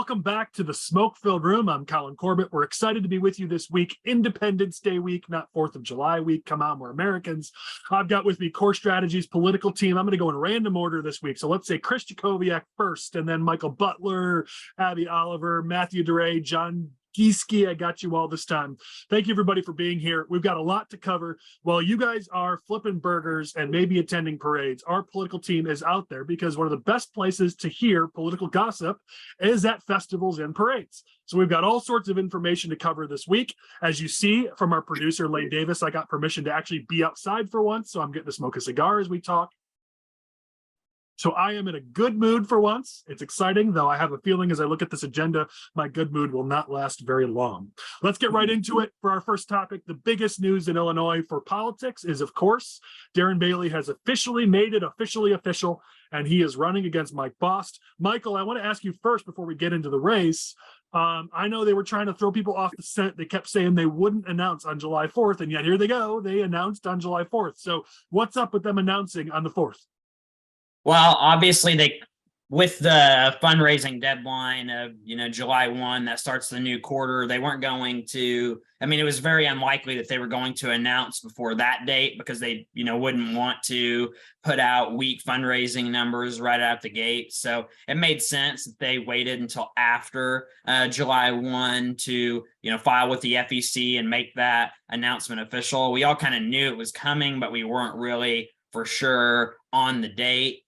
Welcome back to the Smoke-Filled Room. I'm Collin Corbett. We're excited to be with you this week. Independence Day week, not 4th of July week. Come on, we're Americans. I've got with me Core Strategies political team. I'm going to go in random order this week. So let's say Chris Jacobiak first, and then Michael Butler, Abby Oliver, Matthew DeRay, John Gieske. I got you all this time. Thank you, everybody, for being here. We've got a lot to cover. While you guys are flipping burgers and maybe attending parades, our political team is out there because one of the best places to hear political gossip is at festivals and parades. So we've got all sorts of information to cover this week. As you see from our producer, Lane Davis, I got permission to actually be outside for once, so I'm getting to smoke a cigar as we talk. So I am in a good mood for once. It's exciting, though I have a feeling as I look at this agenda, my good mood will not last very long. Let's get right into it. For our first topic, the biggest news in Illinois for politics is, of course, Darren Bailey has officially made it officially official, and he is running against Mike Bost. Michael, I want to ask you first before we get into the race. I know they were trying to throw people off the scent. They kept saying they wouldn't announce on July 4th, and yet here they go. They announced on July 4th. So what's up with them announcing on the 4th? Well, obviously with the fundraising deadline of, July 1, that starts the new quarter, they weren't going to, it was very unlikely that they were going to announce before that date because they, wouldn't want to put out weak fundraising numbers right out the gate. So it made sense that they waited until after July 1 to, file with the FEC and make that announcement official. We all kind of knew it was coming, but we weren't really for sure on the date.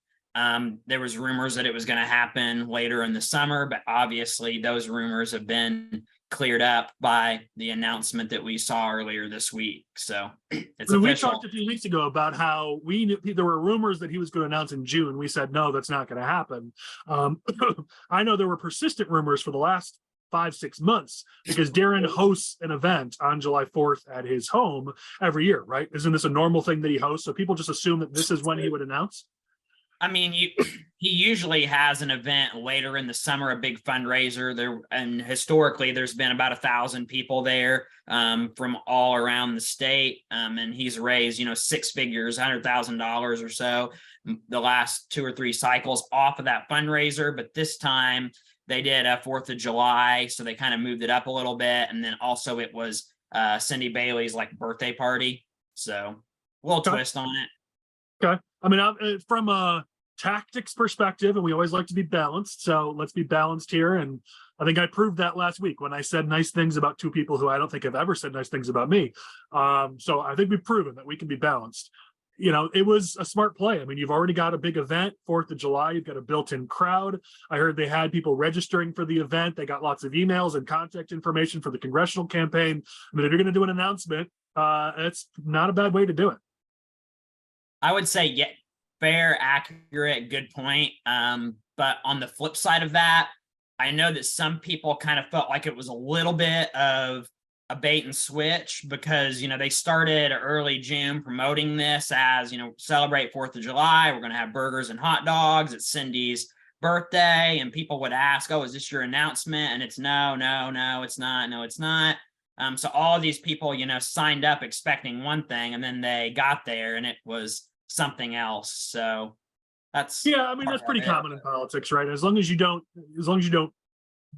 There was rumors that it was going to happen later in the summer, but obviously those rumors have been cleared up by the announcement that we saw earlier this week. So it's official. We talked a few weeks ago about how we knew there were rumors that he was going to announce in June. We said, no, that's not going to happen. I know there were persistent rumors for the last 5-6 months because Darren hosts an event on July 4th at his home every year, right? Isn't this a normal thing that he hosts? So people just assume that this is when he would announce? He usually has an event later in the summer, a big fundraiser there. And historically, there's been about 1,000 people there from all around the state. And he's raised, 6 figures, $100,000 or so the last 2 or 3 cycles off of that fundraiser. But this time they did a 4th of July. So they kind of moved it up a little bit. And then also it was Cindy Bailey's birthday party. So a little twist on it. Okay. From a tactics perspective, and we always like to be balanced, so let's be balanced here. And I think I proved that last week when I said nice things about 2 people who I don't think have ever said nice things about me. So I think we've proven that we can be balanced. It was a smart play. You've already got a big event, 4th of July. You've got a built-in crowd. I heard they had people registering for the event. They got lots of emails and contact information for the congressional campaign. If you're going to do an announcement, it's not a bad way to do it. I would say, yeah, fair, accurate, good point. But on the flip side of that, I know that some people kind of felt like it was a little bit of a bait and switch because, they started early June promoting this as, celebrate 4th of July. We're going to have burgers and hot dogs. It's Cindy's birthday. And people would ask, oh, is this your announcement? And it's no, it's not. No, it's not. So all of these people, signed up expecting one thing, and then they got there and it was something else. So that's that's pretty common in politics, right? As long as you don't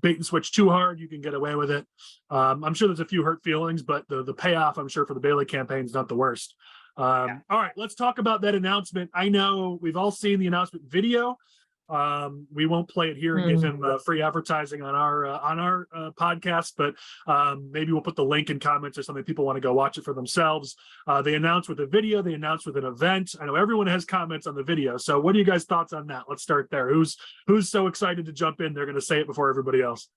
bait and switch too hard, you can get away with it. I'm sure there's a few hurt feelings, but the payoff, I'm sure, for the Bailey campaign is not the worst. All right, let's talk about that announcement. I know we've all seen the announcement video. We won't play it here and give him free advertising on our podcast, but maybe we'll put the link in comments or something. People want to go watch it for themselves. They announced with a video. They announced with an event. I know everyone has comments on the video. So what are you guys' thoughts on that? Let's start there. Who's so excited to jump in? They're going to say it before everybody else.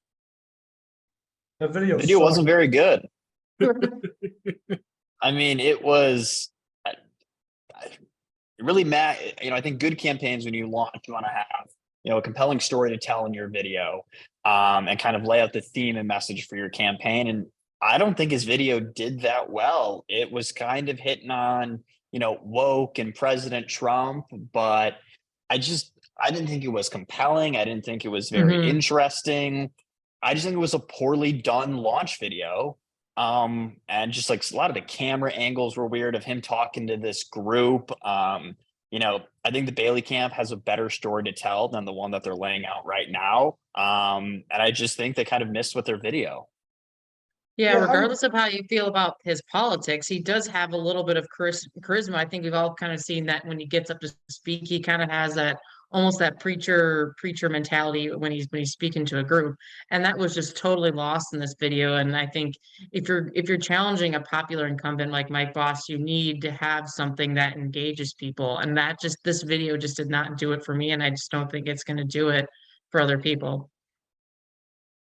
The video wasn't very good. It was really mad. I think good campaigns, when you launch, you want to have, a compelling story to tell in your video, and kind of lay out the theme and message for your campaign. And I don't think his video did that well. It was kind of hitting on, woke and President Trump, but I didn't think it was compelling. I didn't think it was very interesting. I just think it was a poorly done launch video. And just a lot of the camera angles were weird of him talking to this group. I think the Bailey camp has a better story to tell than the one that they're laying out right now. And I just think they kind of missed with their video. Yeah, Yeah, regardless of how you feel about his politics, he does have a little bit of charisma. I think we've all kind of seen that when he gets up to speak, he kind of has that almost that preacher mentality when he's speaking to a group. And that was just totally lost in this video. And I think if you're challenging a popular incumbent like Mike Bost, you need to have something that engages people. And this video just did not do it for me. And I just don't think it's going to do it for other people.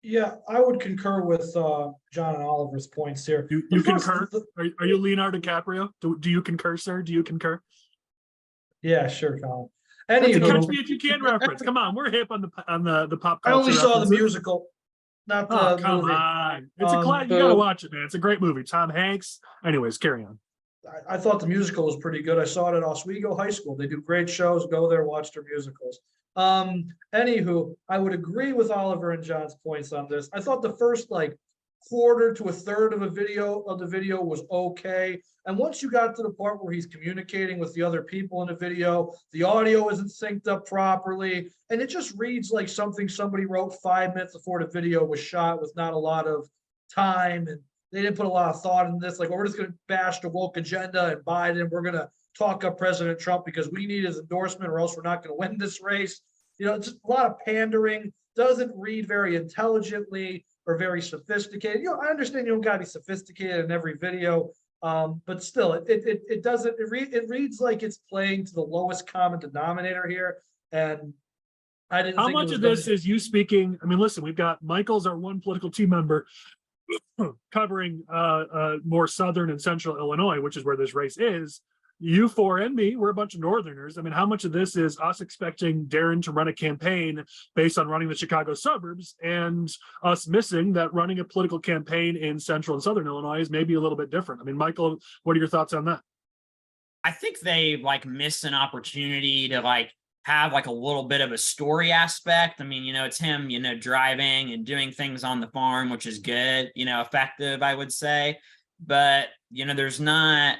Yeah, I would concur with John and Oliver's points here. You concur? Are you Leonardo DiCaprio? Do you concur, sir? Do you concur? Yeah, sure, Colin. That's a Anywho, Catch Me If You Can reference. Come on, we're hip on the pop I culture. only saw the references. musical, not the Oh, come movie. on. It's a class. You gotta Boo. watch it, man. It's a great movie. Tom Hanks. Anyways, carry on. I thought the musical was pretty good. I saw it at Oswego High School. They do great shows. Go there, watch their musicals. Anywho, I would agree with Oliver and John's points on this. I thought the first quarter to a third of the video was okay. And once you got to the part where he's communicating with the other people in the video, the audio isn't synced up properly. And it just reads like something somebody wrote 5 minutes before the video was shot with not a lot of time. And they didn't put a lot of thought in this. Like, we're just going to bash the woke agenda and Biden. We're going to talk up President Trump because we need his endorsement or else we're not going to win this race. It's just a lot of pandering, doesn't read very intelligently or very sophisticated. I understand you don't got to be sophisticated in every video, but still, it doesn't, it reads like it's playing to the lowest common denominator here. And I didn't How think much of this is you speaking? I mean, listen, we've got Michael's our one political team member covering more southern and central Illinois, which is where this race is. You four and me, we're a bunch of Northerners. I mean, how much of this is us expecting Darren to run a campaign based on running the Chicago suburbs and us missing that running a political campaign in central and southern Illinois is maybe a little bit different? I mean, Michael, what are your thoughts on that? I think they miss an opportunity to have a little bit of a story aspect. I mean, it's him, driving and doing things on the farm, which is good, effective, I would say. But, there's not.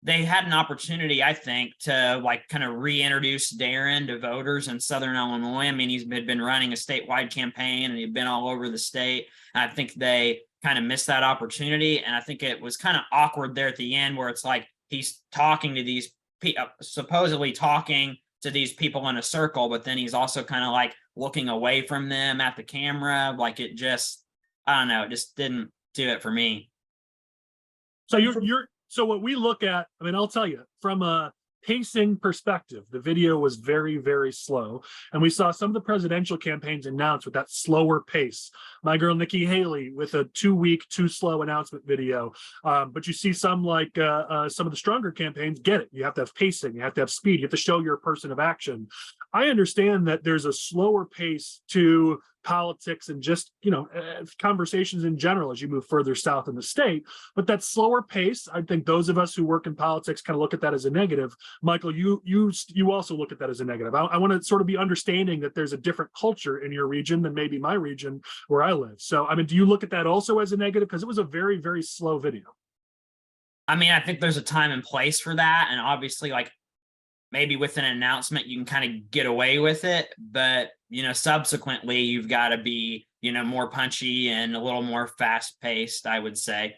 They had an opportunity, I think, to kind of reintroduce Darren to voters in Southern Illinois. I mean, he's been running a statewide campaign and he'd been all over the state. And I think they kind of missed that opportunity. And I think it was kind of awkward there at the end where it's he's talking to these supposedly talking to these people in a circle, but then he's also kind of looking away from them at the camera. It just, I don't know, it just didn't do it for me. So so what we look at, I mean, I'll tell you, from a pacing perspective, the video was very, very slow. And we saw some of the presidential campaigns announced with that slower pace. My girl, Nikki Haley, with a 2-week, too slow announcement video. But you see some some of the stronger campaigns get it. You have to have pacing. You have to have speed. You have to show you're a person of action. I understand that there's a slower pace to politics and just conversations in general as you move further south in the state, but that slower pace, I think those of us who work in politics kind of look at that as a negative. Michael, you also look at that as a negative. I want to sort of be understanding that there's a different culture in your region than maybe my region where I live. So I mean, do you look at that also as a negative? Because it was a very, very slow video. I mean, I think there's a time and place for that, and obviously maybe with an announcement you can kind of get away with it, but subsequently you've got to be more punchy and a little more fast paced, I would say.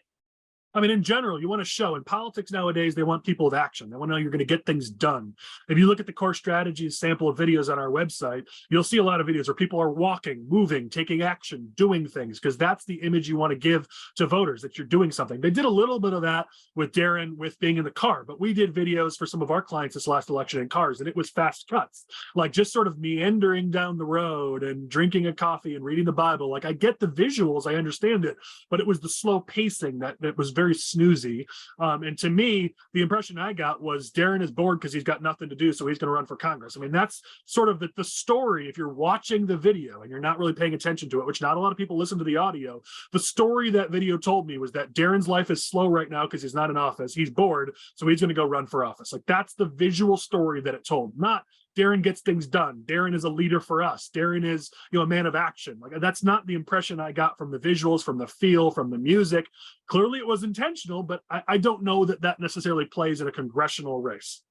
I mean, in general, you want to show in politics nowadays, they want people with action. They want to know you're going to get things done. If you look at the core strategies sample of videos on our website, you'll see a lot of videos where people are walking, moving, taking action, doing things, because that's the image you want to give to voters, that you're doing something. They did a little bit of that with Darren with being in the car, but we did videos for some of our clients this last election in cars, and it was fast cuts, just sort of meandering down the road and drinking a coffee and reading the Bible. I get the visuals, I understand it, but it was the slow pacing that was very snoozy. And to me, the impression I got was Darren is bored because he's got nothing to do, so he's going to run for Congress. I mean, that's sort of the story. If you're watching the video and you're not really paying attention to it, which not a lot of people listen to the audio, the story that video told me was that Darren's life is slow right now because he's not in office. He's bored, so he's going to go run for office. That's the visual story that it told, not Darren gets things done. Darren is a leader for us. Darren is, a man of action. That's not the impression I got from the visuals, from the feel, from the music. Clearly it was intentional, but I don't know that necessarily plays in a congressional race.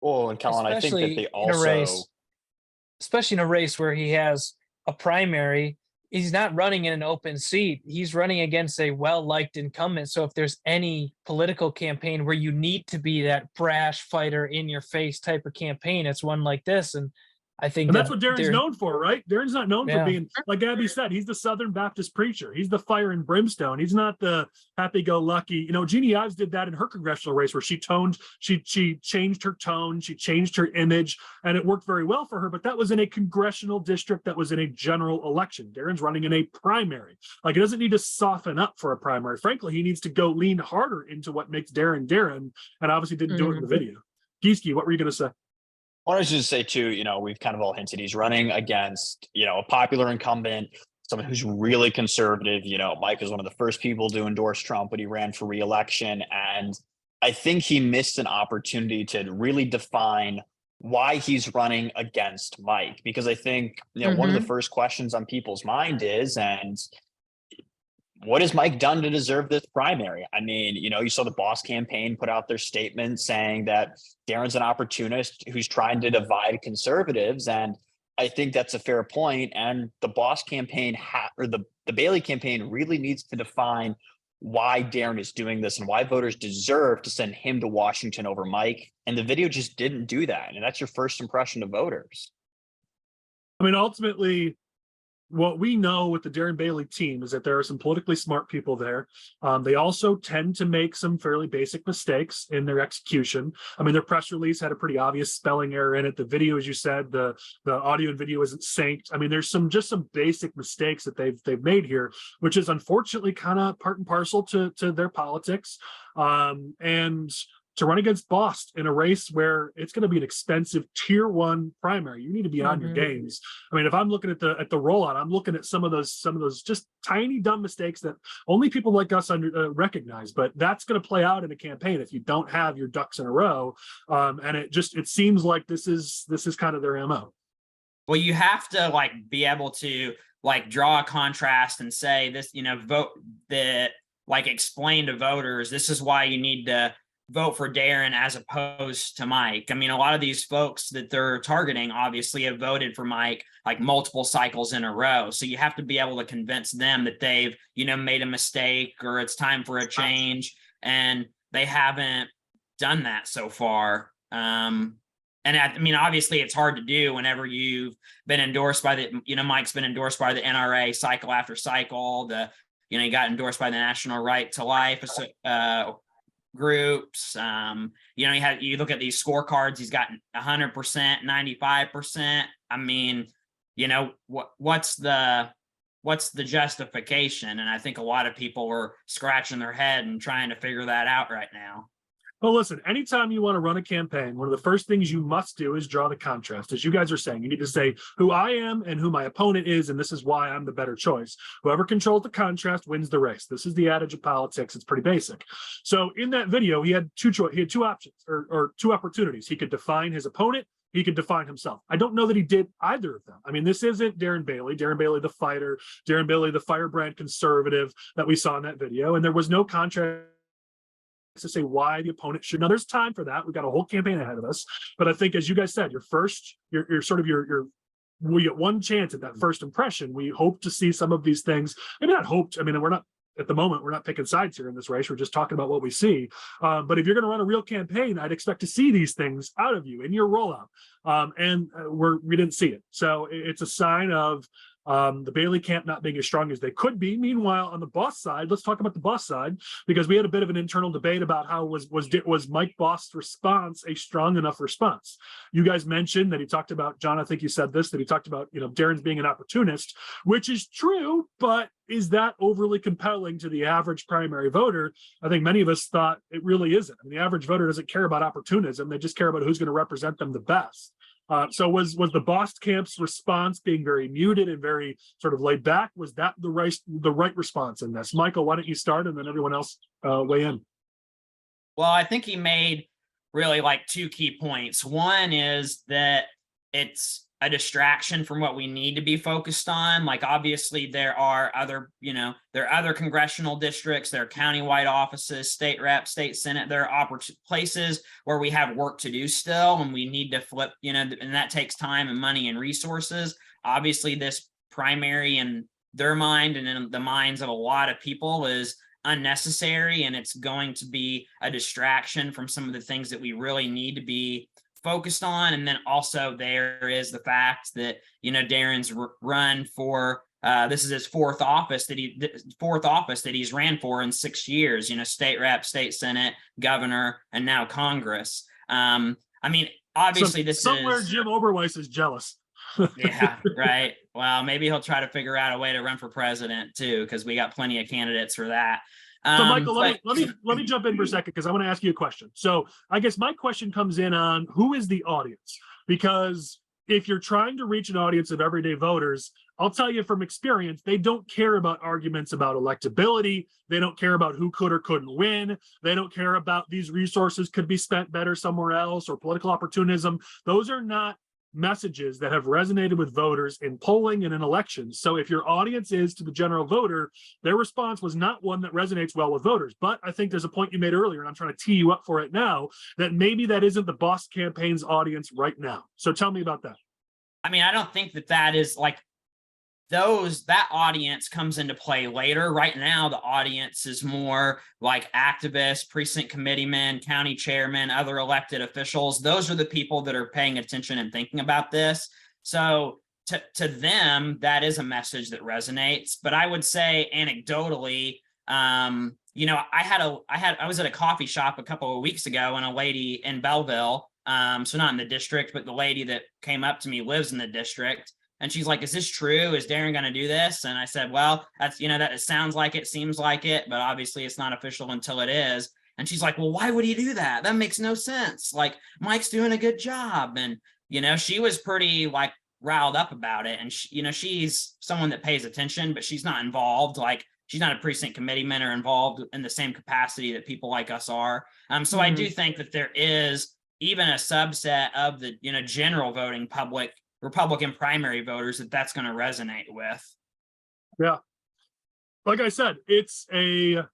Oh, and Collin, I think that especially they in a race, also, especially in a race where he has a primary. He's not running in an open seat. He's running against a well-liked incumbent. So if there's any political campaign where you need to be that brash fighter in your face type of campaign, it's one like this. And I think And that's what Darren's known for, right? Darren's not known for Yeah. being, like Gabby said, he's the Southern Baptist preacher. He's the fire and brimstone. He's not the happy-go-lucky. You know, Jeannie Ives did that in her congressional race where she changed her tone, she changed her image, and it worked very well for her. But that was in a congressional district that was in a general election. Darren's running in a primary. Like, he doesn't need to soften up for a primary. Frankly, he needs to go lean harder into what makes Darren Darren, and obviously didn't do it in the video. Gieske, what were you going to say? I wanted to just say too, we've kind of all hinted he's running against, a popular incumbent, someone who's really conservative. Mike was one of the first people to endorse Trump when he ran for re-election. And I think he missed an opportunity to really define why he's running against Mike, because I think, one of the first questions on people's mind is, and what has Mike done to deserve this primary? I mean, you saw the Boss campaign put out their statement saying that Darren's an opportunist who's trying to divide conservatives. And I think that's a fair point. And the Boss campaign or the Bailey campaign really needs to define why Darren is doing this and why voters deserve to send him to Washington over Mike. And the video just didn't do that. And that's your first impression to voters. I mean, ultimately, what we know with the Darren Bailey team is that there are some politically smart people there. They also tend to make some fairly basic mistakes in their execution. I mean, their press release had a pretty obvious spelling error in it. The video, as you said, the audio and video isn't synced. I mean, there's just some basic mistakes that they've made here, which is unfortunately kind of part and parcel to their politics. And to run against Bost in a race where it's going to be an expensive tier 1 primary, you need to be on your games. I mean, if I'm looking at the rollout, I'm looking at some of those just tiny dumb mistakes that only people like us recognize. But that's going to play out in a campaign if you don't have your ducks in a row. And it seems like this is kind of their MO. Well, you have to be able to draw a contrast and say this, explain to voters, this is why you need to vote for Darren as opposed to Mike. I mean, a lot of these folks that they're targeting obviously have voted for Mike multiple cycles in a row. So you have to be able to convince them that they've, made a mistake or it's time for a change. And they haven't done that so far. And I mean, obviously it's hard to do whenever you've been endorsed by Mike's been endorsed by the NRA cycle after cycle. He got endorsed by the National Right to Life groups. You look at these scorecards, he's got 100%, 95%. I mean, what's the justification? And I think a lot of people are scratching their head and trying to figure that out right now. Well, listen, anytime you want to run a campaign, one of the first things you must do is draw the contrast. As you guys are saying, you need to say who I am and who my opponent is, and this is why I'm the better choice. Whoever controls the contrast wins the race. This is the adage of politics. It's pretty basic. So in that video, he had two options or two opportunities. He could define his opponent. He could define himself. I don't know that he did either of them. I mean, this isn't Darren Bailey the fighter, Darren Bailey, the firebrand conservative that we saw in that video. And there was no contrast to say why the opponent should. Now there's time for that. We've got a whole campaign ahead of us. But I think, as you guys said, we get one chance at that first impression. We hope to see some of these things. Maybe not hoped. I mean, we're not at the moment, we're not picking sides here in this race. We're just talking about what we see. But if you're going to run a real campaign, I'd expect to see these things out of you in your rollout. We didn't see it. So it's a sign of the Bailey camp not being as strong as they could be. Meanwhile, on the Bost side, let's talk about the Bost side, because we had a bit of an internal debate about how was Mike Bost's response a strong enough response. You guys mentioned that he talked about, John, I think you said this, that he talked about, Darren's being an opportunist, which is true, but is that overly compelling to the average primary voter? I think many of us thought it really isn't. I mean, the average voter doesn't care about opportunism. They just care about who's going to represent them the best. So was the Bost camp's response being very muted and very sort of laid back? Was that the right response in this? Michael, why don't you start and then everyone else weigh in? Well, I think he made really two key points. One is that it's a distraction from what we need to be focused on. Like, obviously there are other, there are other congressional districts, there are countywide offices, state rep, state senate, there are places where we have work to do still, and we need to flip, and that takes time and money and resources. Obviously this primary in their mind and in the minds of a lot of people is unnecessary, and it's going to be a distraction from some of the things that we really need to be focused on. And then also there is the fact that, Darren's run for, this is his fourth office that he's ran for in 6 years, state rep, state senate, governor, and now Congress. Obviously somewhere Jim Oberweis is jealous. Yeah, right. Well, maybe he'll try to figure out a way to run for president too, because we got plenty of candidates for that. So Michael, let me jump in for a second, because I want to ask you a question. So I guess my question comes in on who is the audience? Because if you're trying to reach an audience of everyday voters, I'll tell you from experience, they don't care about arguments about electability. They don't care about who could or couldn't win. They don't care about these resources could be spent better somewhere else or political opportunism. Those are not messages that have resonated with voters in polling and in elections. So if your audience is to the general voter, their response was not one that resonates well with voters. But I think there's a point you made earlier, and I'm trying to tee you up for it now, that maybe that isn't the Bost campaign's audience right now. So tell me about that. I don't think that is like that audience comes into play later. Right now, the audience is more like activists, precinct committeemen, county chairmen, other elected officials. Those are the people that are paying attention and thinking about this. So to them, that is a message that resonates. But I would say anecdotally, I was at a coffee shop a couple of weeks ago, and a lady in Belleville, so not in the district, but the lady that came up to me lives in the district. And she's like, is this true? Is Darren going to do this? And I said, well, that's, that it sounds like it, seems like it, but obviously it's not official until it is. And she's like, well, why would he do that? That makes no sense. Like, Mike's doing a good job. And, she was pretty like riled up about it. And she's someone that pays attention, but she's not involved. Like, she's not a precinct committeeman or involved in the same capacity that people like us are. So I do think that there is even a subset of the, general voting public, Republican primary voters, that's going to resonate with. Yeah. Like I said, it's a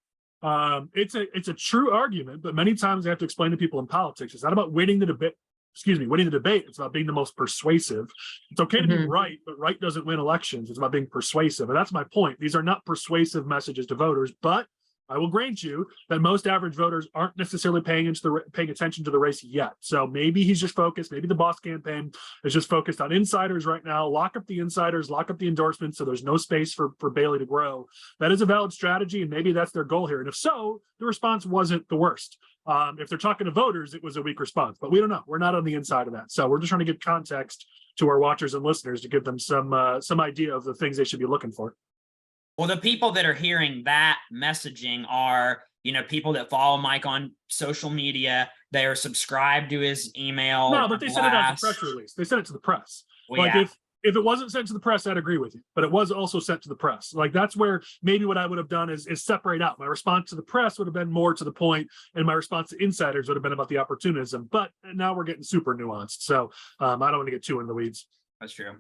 true argument, but many times I have to explain to people in politics, it's not about winning the debate. It's about being the most persuasive. It's okay to be right, but right doesn't win elections. It's about being persuasive. And that's my point. These are not persuasive messages to voters, but I will grant you that most average voters aren't necessarily paying attention to the race yet. So maybe he's just focused. Maybe the Bost campaign is just focused on insiders right now. Lock up the insiders, lock up the endorsements, so there's no space for Bailey to grow. That is a valid strategy, and maybe that's their goal here. And if so, the response wasn't the worst. If they're talking to voters, it was a weak response, but we don't know. We're not on the inside of that. So we're just trying to give context to our watchers and listeners to give them some idea of the things they should be looking for. Well, the people that are hearing that messaging are, people that follow Mike on social media. They are subscribed to his email. No, but they sent it out as a press release. They sent it to the press. Well, like if it wasn't sent to the press, I'd agree with you. But it was also sent to the press. Like, that's where maybe what I would have done is separate out. My response to the press would have been more to the point, and my response to insiders would have been about the opportunism. But now we're getting super nuanced. So I don't want to get too in the weeds. That's true.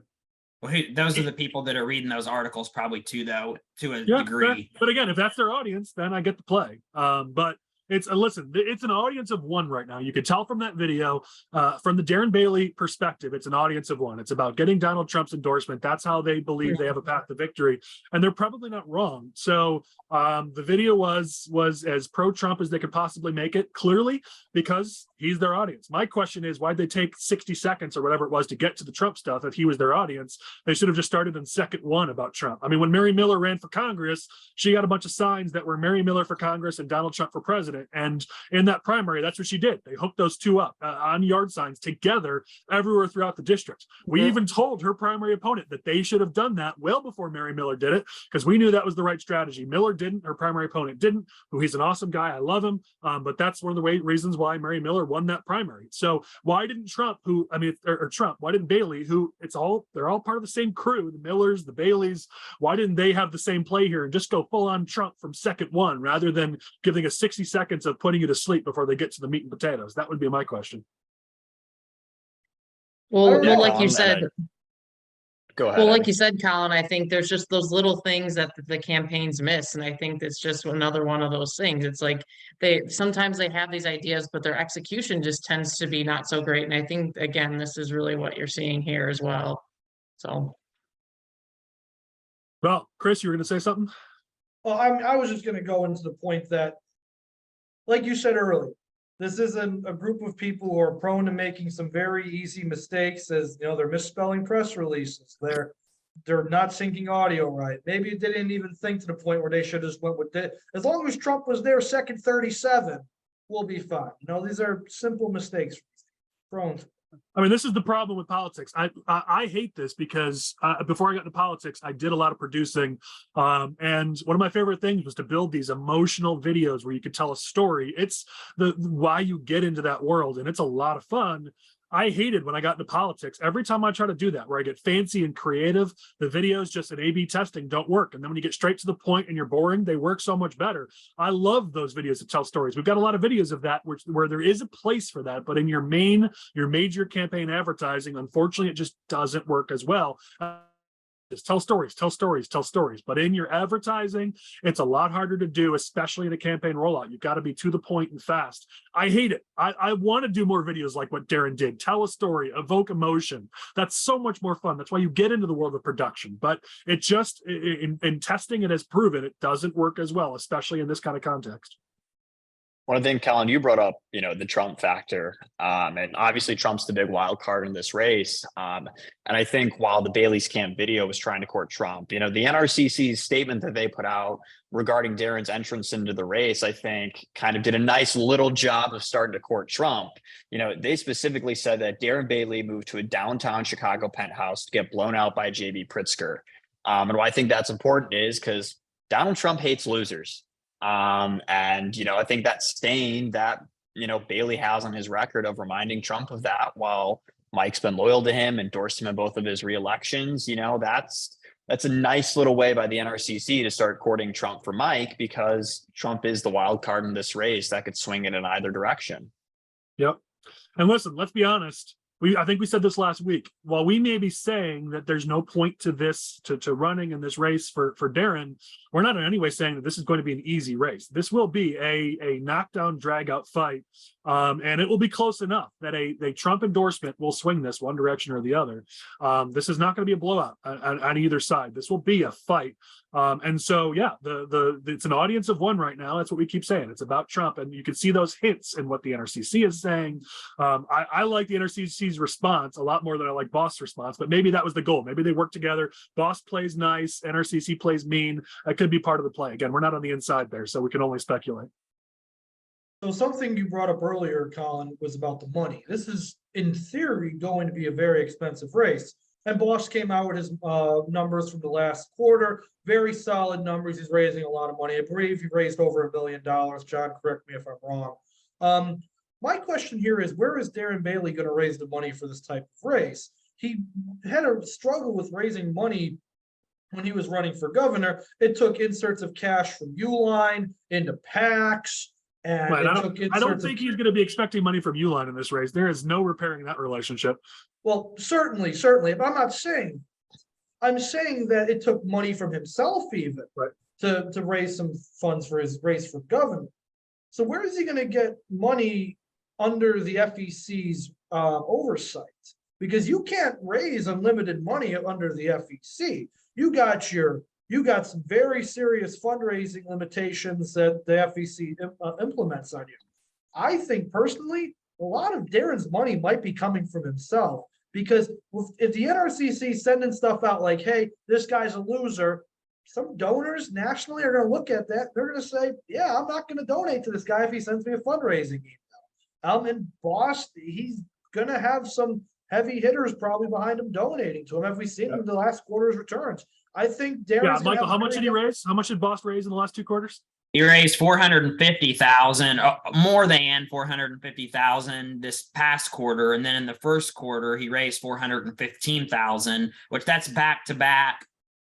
Well, those are the people that are reading those articles probably too, though, to a degree. But again, if that's their audience, then I get to play. But it's an audience of one right now. You could tell from that video, from the Darren Bailey perspective, it's an audience of one. It's about getting Donald Trump's endorsement. That's how they believe they have a path to victory. And they're probably not wrong. So the video was as pro-Trump as they could possibly make it, clearly, because he's their audience. My question is, why'd they take 60 seconds or whatever it was to get to the Trump stuff if he was their audience? They should have just started in second one about Trump. I mean, when Mary Miller ran for Congress, she got a bunch of signs that were Mary Miller for Congress and Donald Trump for president. And in that primary, that's what she did. They hooked those two up on yard signs together everywhere throughout the district. We even told her primary opponent that they should have done that well before Mary Miller did it, because we knew that was the right strategy. Miller didn't, her primary opponent didn't, who he's an awesome guy. I love him. But that's one of the reasons why Mary Miller won that primary. So why didn't why didn't Bailey, they're all part of the same crew, the Millers, the Baileys, why didn't they have the same play here and just go full on Trump from second one rather than giving us 60 seconds of putting you to sleep before they get to the meat and potatoes? That would be my question. Well, Yeah, like you Colin, said, go ahead. well, like Abby. you said, Colin, I think there's just those little things that the campaigns miss. And I think it's just another one of those things. It's like sometimes they have these ideas, but their execution just tends to be not so great. And I think, again, this is really what you're seeing here as well. So. Well, Chris, you were going to say something? Well, I was just going to go into the point that, like you said earlier, this is a group of people who are prone to making some very easy mistakes. As you know, they're misspelling press releases. They're not syncing audio right. Maybe they didn't even think to the point where they should have just went with it. As long as Trump was there second 37, we'll be fine. You know, these are simple mistakes prone to. I mean, this is the problem with politics. I hate this because before I got into politics, I did a lot of producing. And one of my favorite things was to build these emotional videos where you could tell a story. It's the why you get into that world, and it's a lot of fun. I hated when I got into politics. Every time I try to do that, where I get fancy and creative, the videos just in A/B testing don't work. And then when you get straight to the point and you're boring, they work so much better. I love those videos that tell stories. We've got a lot of videos of that where there is a place for that, but in your major campaign advertising, unfortunately, it just doesn't work as well. Just tell stories. But in your advertising, it's a lot harder to do, especially in a campaign rollout. You've got to be to the point and fast. I hate it. I want to do more videos like what Darren did. Tell a story, evoke emotion. That's so much more fun. That's why you get into the world of production. But it just, in testing, it has proven it doesn't work as well, especially in this kind of context. One thing, Collin, you brought up, the Trump factor, and obviously Trump's the big wild card in this race. And I think while the Bailey's Camp video was trying to court Trump, the NRCC's statement that they put out regarding Darren's entrance into the race, I think kind of did a nice little job of starting to court Trump. They specifically said that Darren Bailey moved to a downtown Chicago penthouse to get blown out by J.B. Pritzker. And why I think that's important is because Donald Trump hates losers. I think that stain that, Bailey has on his record of reminding Trump of that while Mike's been loyal to him, endorsed him in both of his reelections, that's a nice little way by the NRCC to start courting Trump for Mike, because Trump is the wild card in this race that could swing it in either direction. Yep. And listen, let's be honest. I think we said this last week. While we may be saying that there's no point to this, to running in this race for Darren, we're not in any way saying that this is going to be an easy race. This will be a knockdown, drag out fight. And it will be close enough that a Trump endorsement will swing this one direction or the other. This is not going to be a blowout on either side. This will be a fight. And so, yeah, it's an audience of one right now. That's what we keep saying. It's about Trump. And you can see those hints in what the NRCC is saying. I like the NRCC's response a lot more than I like Bost's response, but maybe that was the goal. Maybe they work together. Bost plays nice, NRCC plays mean. That could be part of the play. Again, we're not on the inside there, so we can only speculate. So something you brought up earlier, Collin, was about the money. This is, in theory, going to be a very expensive race. And Bost came out with his numbers from the last quarter. Very solid numbers. He's raising a lot of money. I believe he raised over $1 million. John, correct me if I'm wrong. My question here is, where is Darren Bailey going to raise the money for this type of race? He had a struggle with raising money when he was running for governor. It took inserts of cash from Uline into PACs. And right. I don't think he's going to be expecting money from Uline in this race. There is no repairing that relationship. Well, certainly. But I'm saying that it took money from himself even, right, to raise some funds for his race for governor. So where is he going to get money under the FEC's oversight? Because you can't raise unlimited money under the FEC. You got some very serious fundraising limitations that the FEC implements on you. I think personally, a lot of Darren's money might be coming from himself, because if the NRCC sending stuff out like, hey, this guy's a loser, some donors nationally are going to look at that. They're going to say, yeah, I'm not going to donate to this guy if he sends me a fundraising email. And Bost, he's going to have some heavy hitters probably behind him donating to him. Have we seen in the last quarter's returns? I think Darren's. Yeah, Michael, how much did he raise? How much did Bost raise in the last two quarters? He raised $450,000, more than $450,000 this past quarter, and then in the first quarter he raised $415,000, which that's back-to-back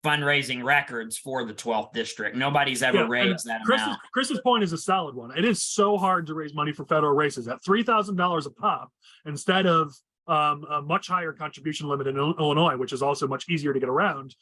fundraising records for the 12th district. Nobody's ever raised that amount. Chris's point is a solid one. It is so hard to raise money for federal races at $3,000 a pop instead of a much higher contribution limit in Illinois, which is also much easier to get around.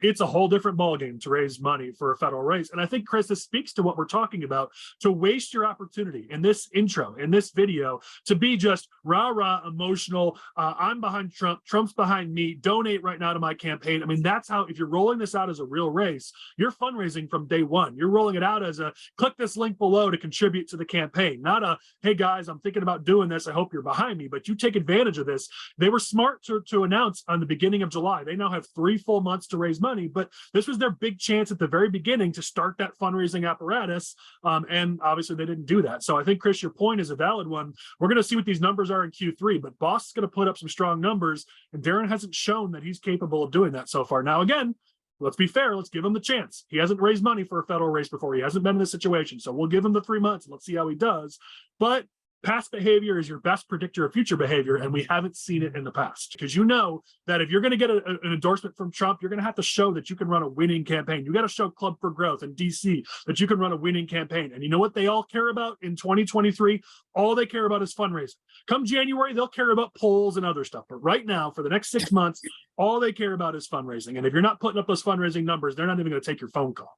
It's a whole different ballgame to raise money for a federal race. And I think, Chris, this speaks to what we're talking about, to waste your opportunity in this intro, in this video, to be just rah-rah emotional. I'm behind Trump, Trump's behind me, donate right now to my campaign. I mean, that's how, if you're rolling this out as a real race, you're fundraising from day one. You're rolling it out as a click this link below to contribute to the campaign, not a, hey guys, I'm thinking about doing this, I hope you're behind me, but you take advantage of this. They were smart to announce on the beginning of July. They now have 3 full months to raise money, but this was their big chance at the very beginning to start that fundraising apparatus. And obviously they didn't do that. So I think, Chris, your point is a valid one. We're going to see what these numbers are in Q3, but Bost is going to put up some strong numbers, and Darren hasn't shown that he's capable of doing that so far. Now, again, let's be fair. Let's give him the chance. He hasn't raised money for a federal race before. He hasn't been in this situation. So we'll give him the 3 months and let's see how he does. But past behavior is your best predictor of future behavior, and we haven't seen it in the past. Because you know that if you're going to get an endorsement from Trump, you're going to have to show that you can run a winning campaign. You got to show Club for Growth in DC that you can run a winning campaign. And you know what they all care about in 2023? All they care about is fundraising. Come January, they'll care about polls and other stuff. But right now, for the next 6 months, all they care about is fundraising. And if you're not putting up those fundraising numbers, they're not even going to take your phone call.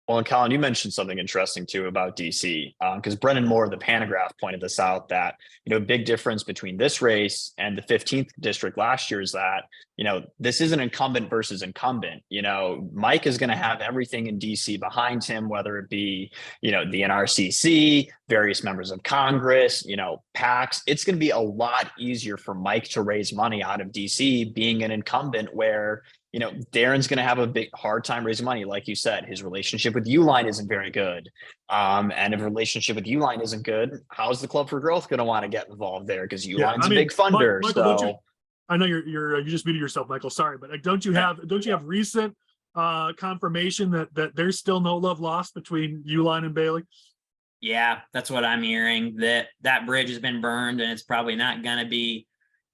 Well, and Collin, you mentioned something interesting too about DC, because Brennan Moore of the Panagraph pointed this out, that, big difference between this race and the 15th district last year is that, this is an incumbent versus incumbent. Mike is going to have everything in DC behind him, whether it be, the NRCC, various members of Congress, PACs. It's going to be a lot easier for Mike to raise money out of DC being an incumbent, where Darren's going to have a big hard time raising money. Like you said, his relationship with Uline isn't very good. And if a relationship with Uline isn't good, how's the Club for Growth going to want to get involved there? Because Uline's a big funder. Michael, I know you just muted yourself, Michael. Sorry, but don't you have recent confirmation that there's still no love lost between Uline and Bailey? Yeah, that's what I'm hearing. That bridge has been burned, and it's probably not going to be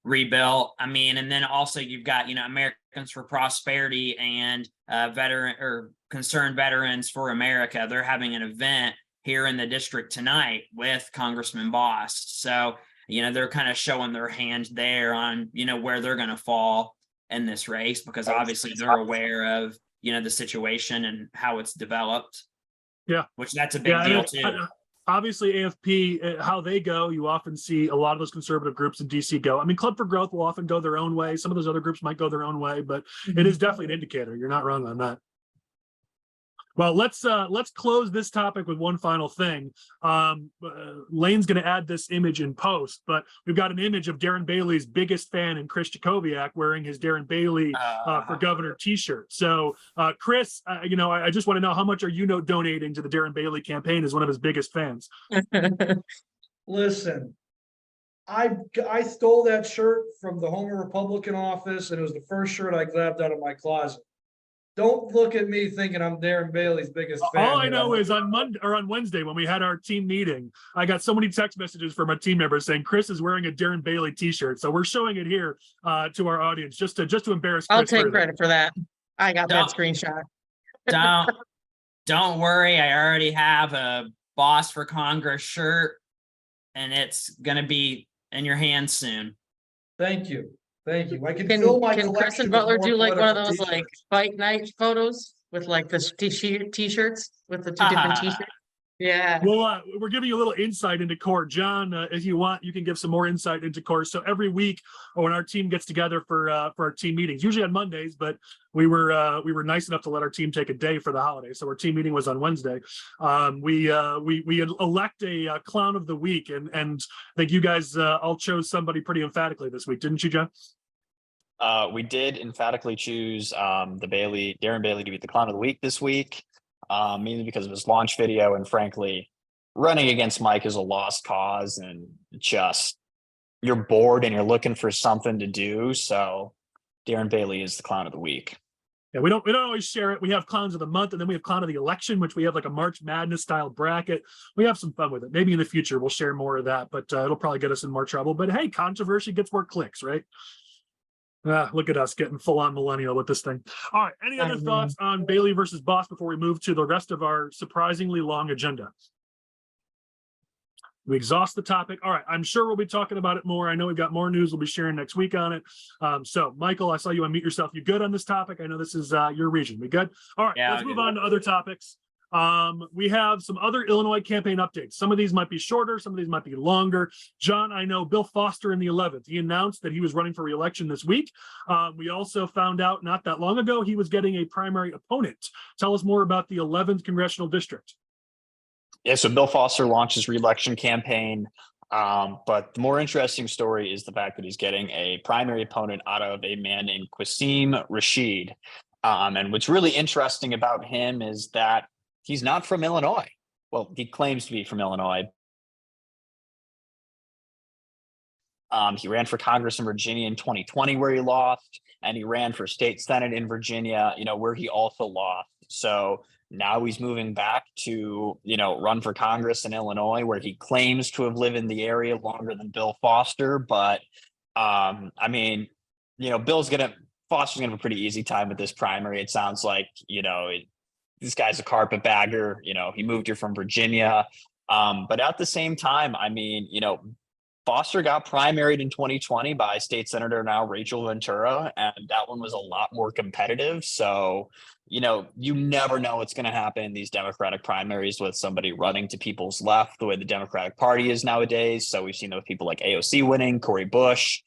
rebuilt. I mean, and then also you've got, Americans for Prosperity and veteran or Concerned Veterans for America. They're having an event here in the district tonight with Congressman Bost. So, they're kind of showing their hand there on, where they're going to fall in this race, because obviously they're aware of, the situation and how it's developed. Yeah. Which that's a big deal too. Obviously, AFP, how they go, you often see a lot of those conservative groups in DC go. I mean, Club for Growth will often go their own way. Some of those other groups might go their own way, but it is definitely an indicator. You're not wrong on that. Well, let's close this topic with one final thing. Lane's going to add this image in post, but we've got an image of Darren Bailey's biggest fan in Chris Jacobiak wearing his Darren Bailey for Governor T-shirt. So, Chris, I just want to know, how much are you donating to the Darren Bailey campaign as one of his biggest fans? Listen, I stole that shirt from the Homer Republican office, and it was the first shirt I grabbed out of my closet. Don't look at me thinking I'm Darren Bailey's biggest fan. All I know is on Wednesday, when we had our team meeting, I got so many text messages from our team members saying Chris is wearing a Darren Bailey T-shirt. So we're showing it here to our audience just to embarrass Chris. I'll take credit for that. I got that screenshot. Don't worry. I already have a Boss for Congress shirt, and it's gonna be in your hands soon. Thank you. Thank you. I can fill my collection. Can Chris and Butler do like one of those like fight night photos with like the t-shirts with the two different t-shirts? Yeah. Well, we're giving you a little insight into court. John, if you want, you can give some more insight into court. So every week when our team gets together for our team meetings, usually on Mondays, but we were nice enough to let our team take a day for the holiday. So our team meeting was on Wednesday. We elect a clown of the week, and I think you guys all chose somebody pretty emphatically this week, didn't you, John? We did emphatically choose Darren Bailey to be the clown of the week this week, mainly because of his launch video, and frankly, running against Mike is a lost cause, and just you're bored and you're looking for something to do. So Darren Bailey is the clown of the week. Yeah, we don't always share it. We have clowns of the month, and then we have clown of the election, which we have like a March Madness style bracket. We have some fun with it. Maybe in the future we'll share more of that, but it'll probably get us in more trouble. But hey, controversy gets more clicks, right? Look at us getting full on millennial with this thing. All right. Any other thoughts on Bailey versus Bost before we move to the rest of our surprisingly long agenda? We exhaust the topic. All right. I'm sure we'll be talking about it more. I know we've got more news we'll be sharing next week on it. So Michael, I saw you unmute yourself. You good on this topic? I know this is your region. We good? All right. Yeah, Let's I'll move do on to other topics. We have some other Illinois campaign updates. Some of these might be shorter. Some of these might be longer. John, I know Bill Foster in the 11th. He announced that he was running for re-election this week. We also found out not that long ago he was getting a primary opponent. Tell us more about the 11th congressional district. Yeah, so Bill Foster launched his re-election campaign. But the more interesting story is the fact that he's getting a primary opponent out of a man named Qasim Rashid. And what's really interesting about him is that he's not from Illinois. Well, he claims to be from Illinois. He ran for Congress in Virginia in 2020, where he lost, and he ran for state Senate in Virginia, where he also lost. So now he's moving back to, run for Congress in Illinois, where he claims to have lived in the area longer than Bill Foster. But Foster's gonna have a pretty easy time with this primary. It sounds like, this guy's a carpetbagger. He moved here from Virginia. But at the same time, Foster got primaried in 2020 by state senator now Rachel Ventura, and that one was a lot more competitive. So, you never know what's going to happen in these Democratic primaries with somebody running to people's left, the way the Democratic Party is nowadays. So we've seen those people like AOC winning, Cori Bush.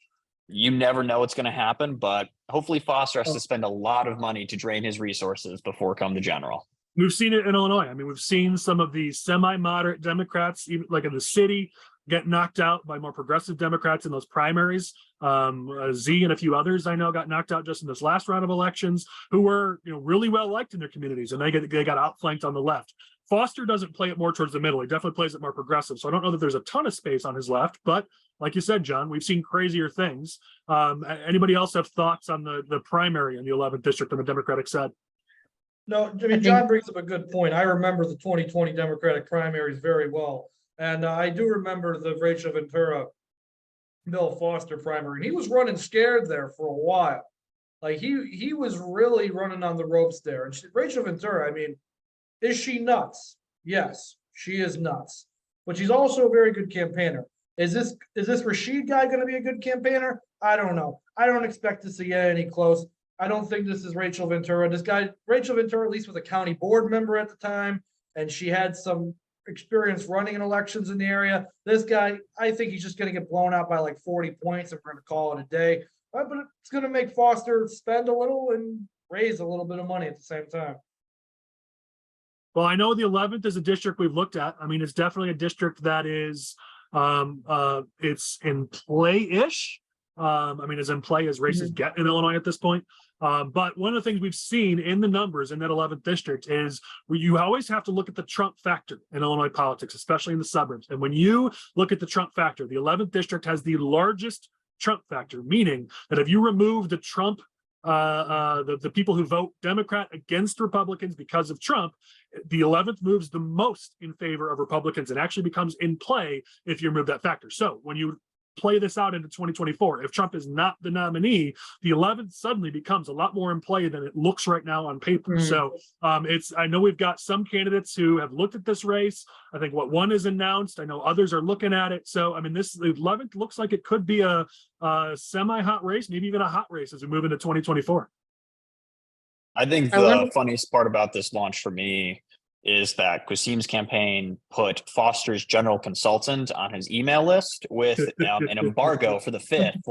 You never know what's going to happen, but hopefully Foster has to spend a lot of money to drain his resources before come the general. We've seen it in Illinois. We've seen some of the semi-moderate Democrats, even like in the city, get knocked out by more progressive Democrats in those primaries. Z and a few others I know got knocked out just in this last round of elections, who were really well liked in their communities, and they got outflanked on the left. Foster doesn't play it more towards the middle. He definitely plays it more progressive. So I don't know that there's a ton of space on his left, but like you said, John, we've seen crazier things. Anybody else have thoughts on the primary in the 11th district on the Democratic side? No, John brings up a good point. I remember the 2020 Democratic primaries very well. And I do remember the Rachel Ventura, Bill Foster primary. He was running scared there for a while. Like he was really running on the ropes there. And Rachel Ventura, is she nuts? Yes, she is nuts. But she's also a very good campaigner. Is this Rashid guy going to be a good campaigner? I don't know. I don't expect to see any close. I don't think this is Rachel Ventura. Rachel Ventura, at least was a county board member at the time, and she had some experience running in elections in the area. This guy, I think he's just going to get blown out by like 40 points and we're going to call it a day. But it's going to make Foster spend a little and raise a little bit of money at the same time. Well, I know the 11th is a district we've looked at. It's definitely a district that is, it's in play-ish. As in play as races get in Illinois at this point. But one of the things we've seen in the numbers in that 11th district is you always have to look at the Trump factor in Illinois politics, especially in the suburbs. And when you look at the Trump factor, the 11th district has the largest Trump factor, meaning that if you remove the Trump, the people who vote Democrat against Republicans because of Trump, the 11th moves the most in favor of Republicans and actually becomes in play if you remove that factor. So when you play this out into 2024, if Trump is not the nominee, the 11th suddenly becomes a lot more in play than it looks right now on paper. So I know we've got some candidates who have looked at this race. I think one is announced. I know others are looking at it. So the 11th looks like it could be a semi-hot race, maybe even a hot race as we move into 2024. I think the funniest part about this launch for me is that Qasim's campaign put Foster's general consultant on his email list with an embargo for the 5th.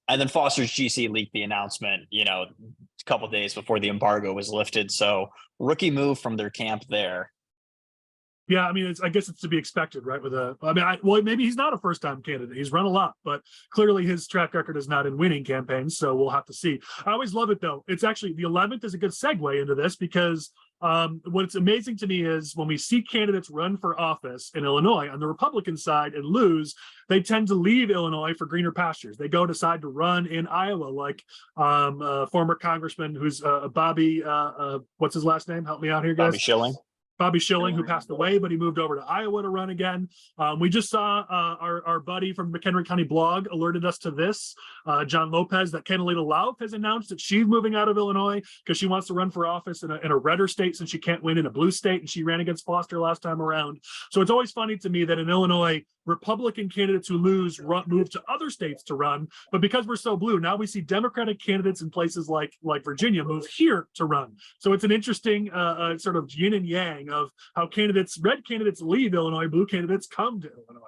And then Foster's GC leaked the announcement, a couple of days before the embargo was lifted. So rookie move from their camp there. Yeah, I guess it's to be expected, right? Maybe he's not a first-time candidate. He's run a lot, but clearly his track record is not in winning campaigns, so we'll have to see. I always love it, though. It's actually, the 11th is a good segue into this because what's amazing to me is when we see candidates run for office in Illinois on the Republican side and lose, they tend to leave Illinois for greener pastures. They decide to run in Iowa, like former congressman who's Bobby, what's his last name? Help me out here, guys. Bobby Schilling. Bobby Schilling, who passed away, but he moved over to Iowa to run again. We just saw our buddy from McHenry County Blog alerted us to this, John Lopez, that Catalina Lauf has announced that she's moving out of Illinois because she wants to run for office in a redder state since she can't win in a blue state, and she ran against Foster last time around. So it's always funny to me that in Illinois, Republican candidates who lose move to other states to run, but because we're so blue, now we see Democratic candidates in places like Virginia move here to run. So it's an interesting sort of yin and yang of how red candidates leave Illinois, blue candidates come to Illinois.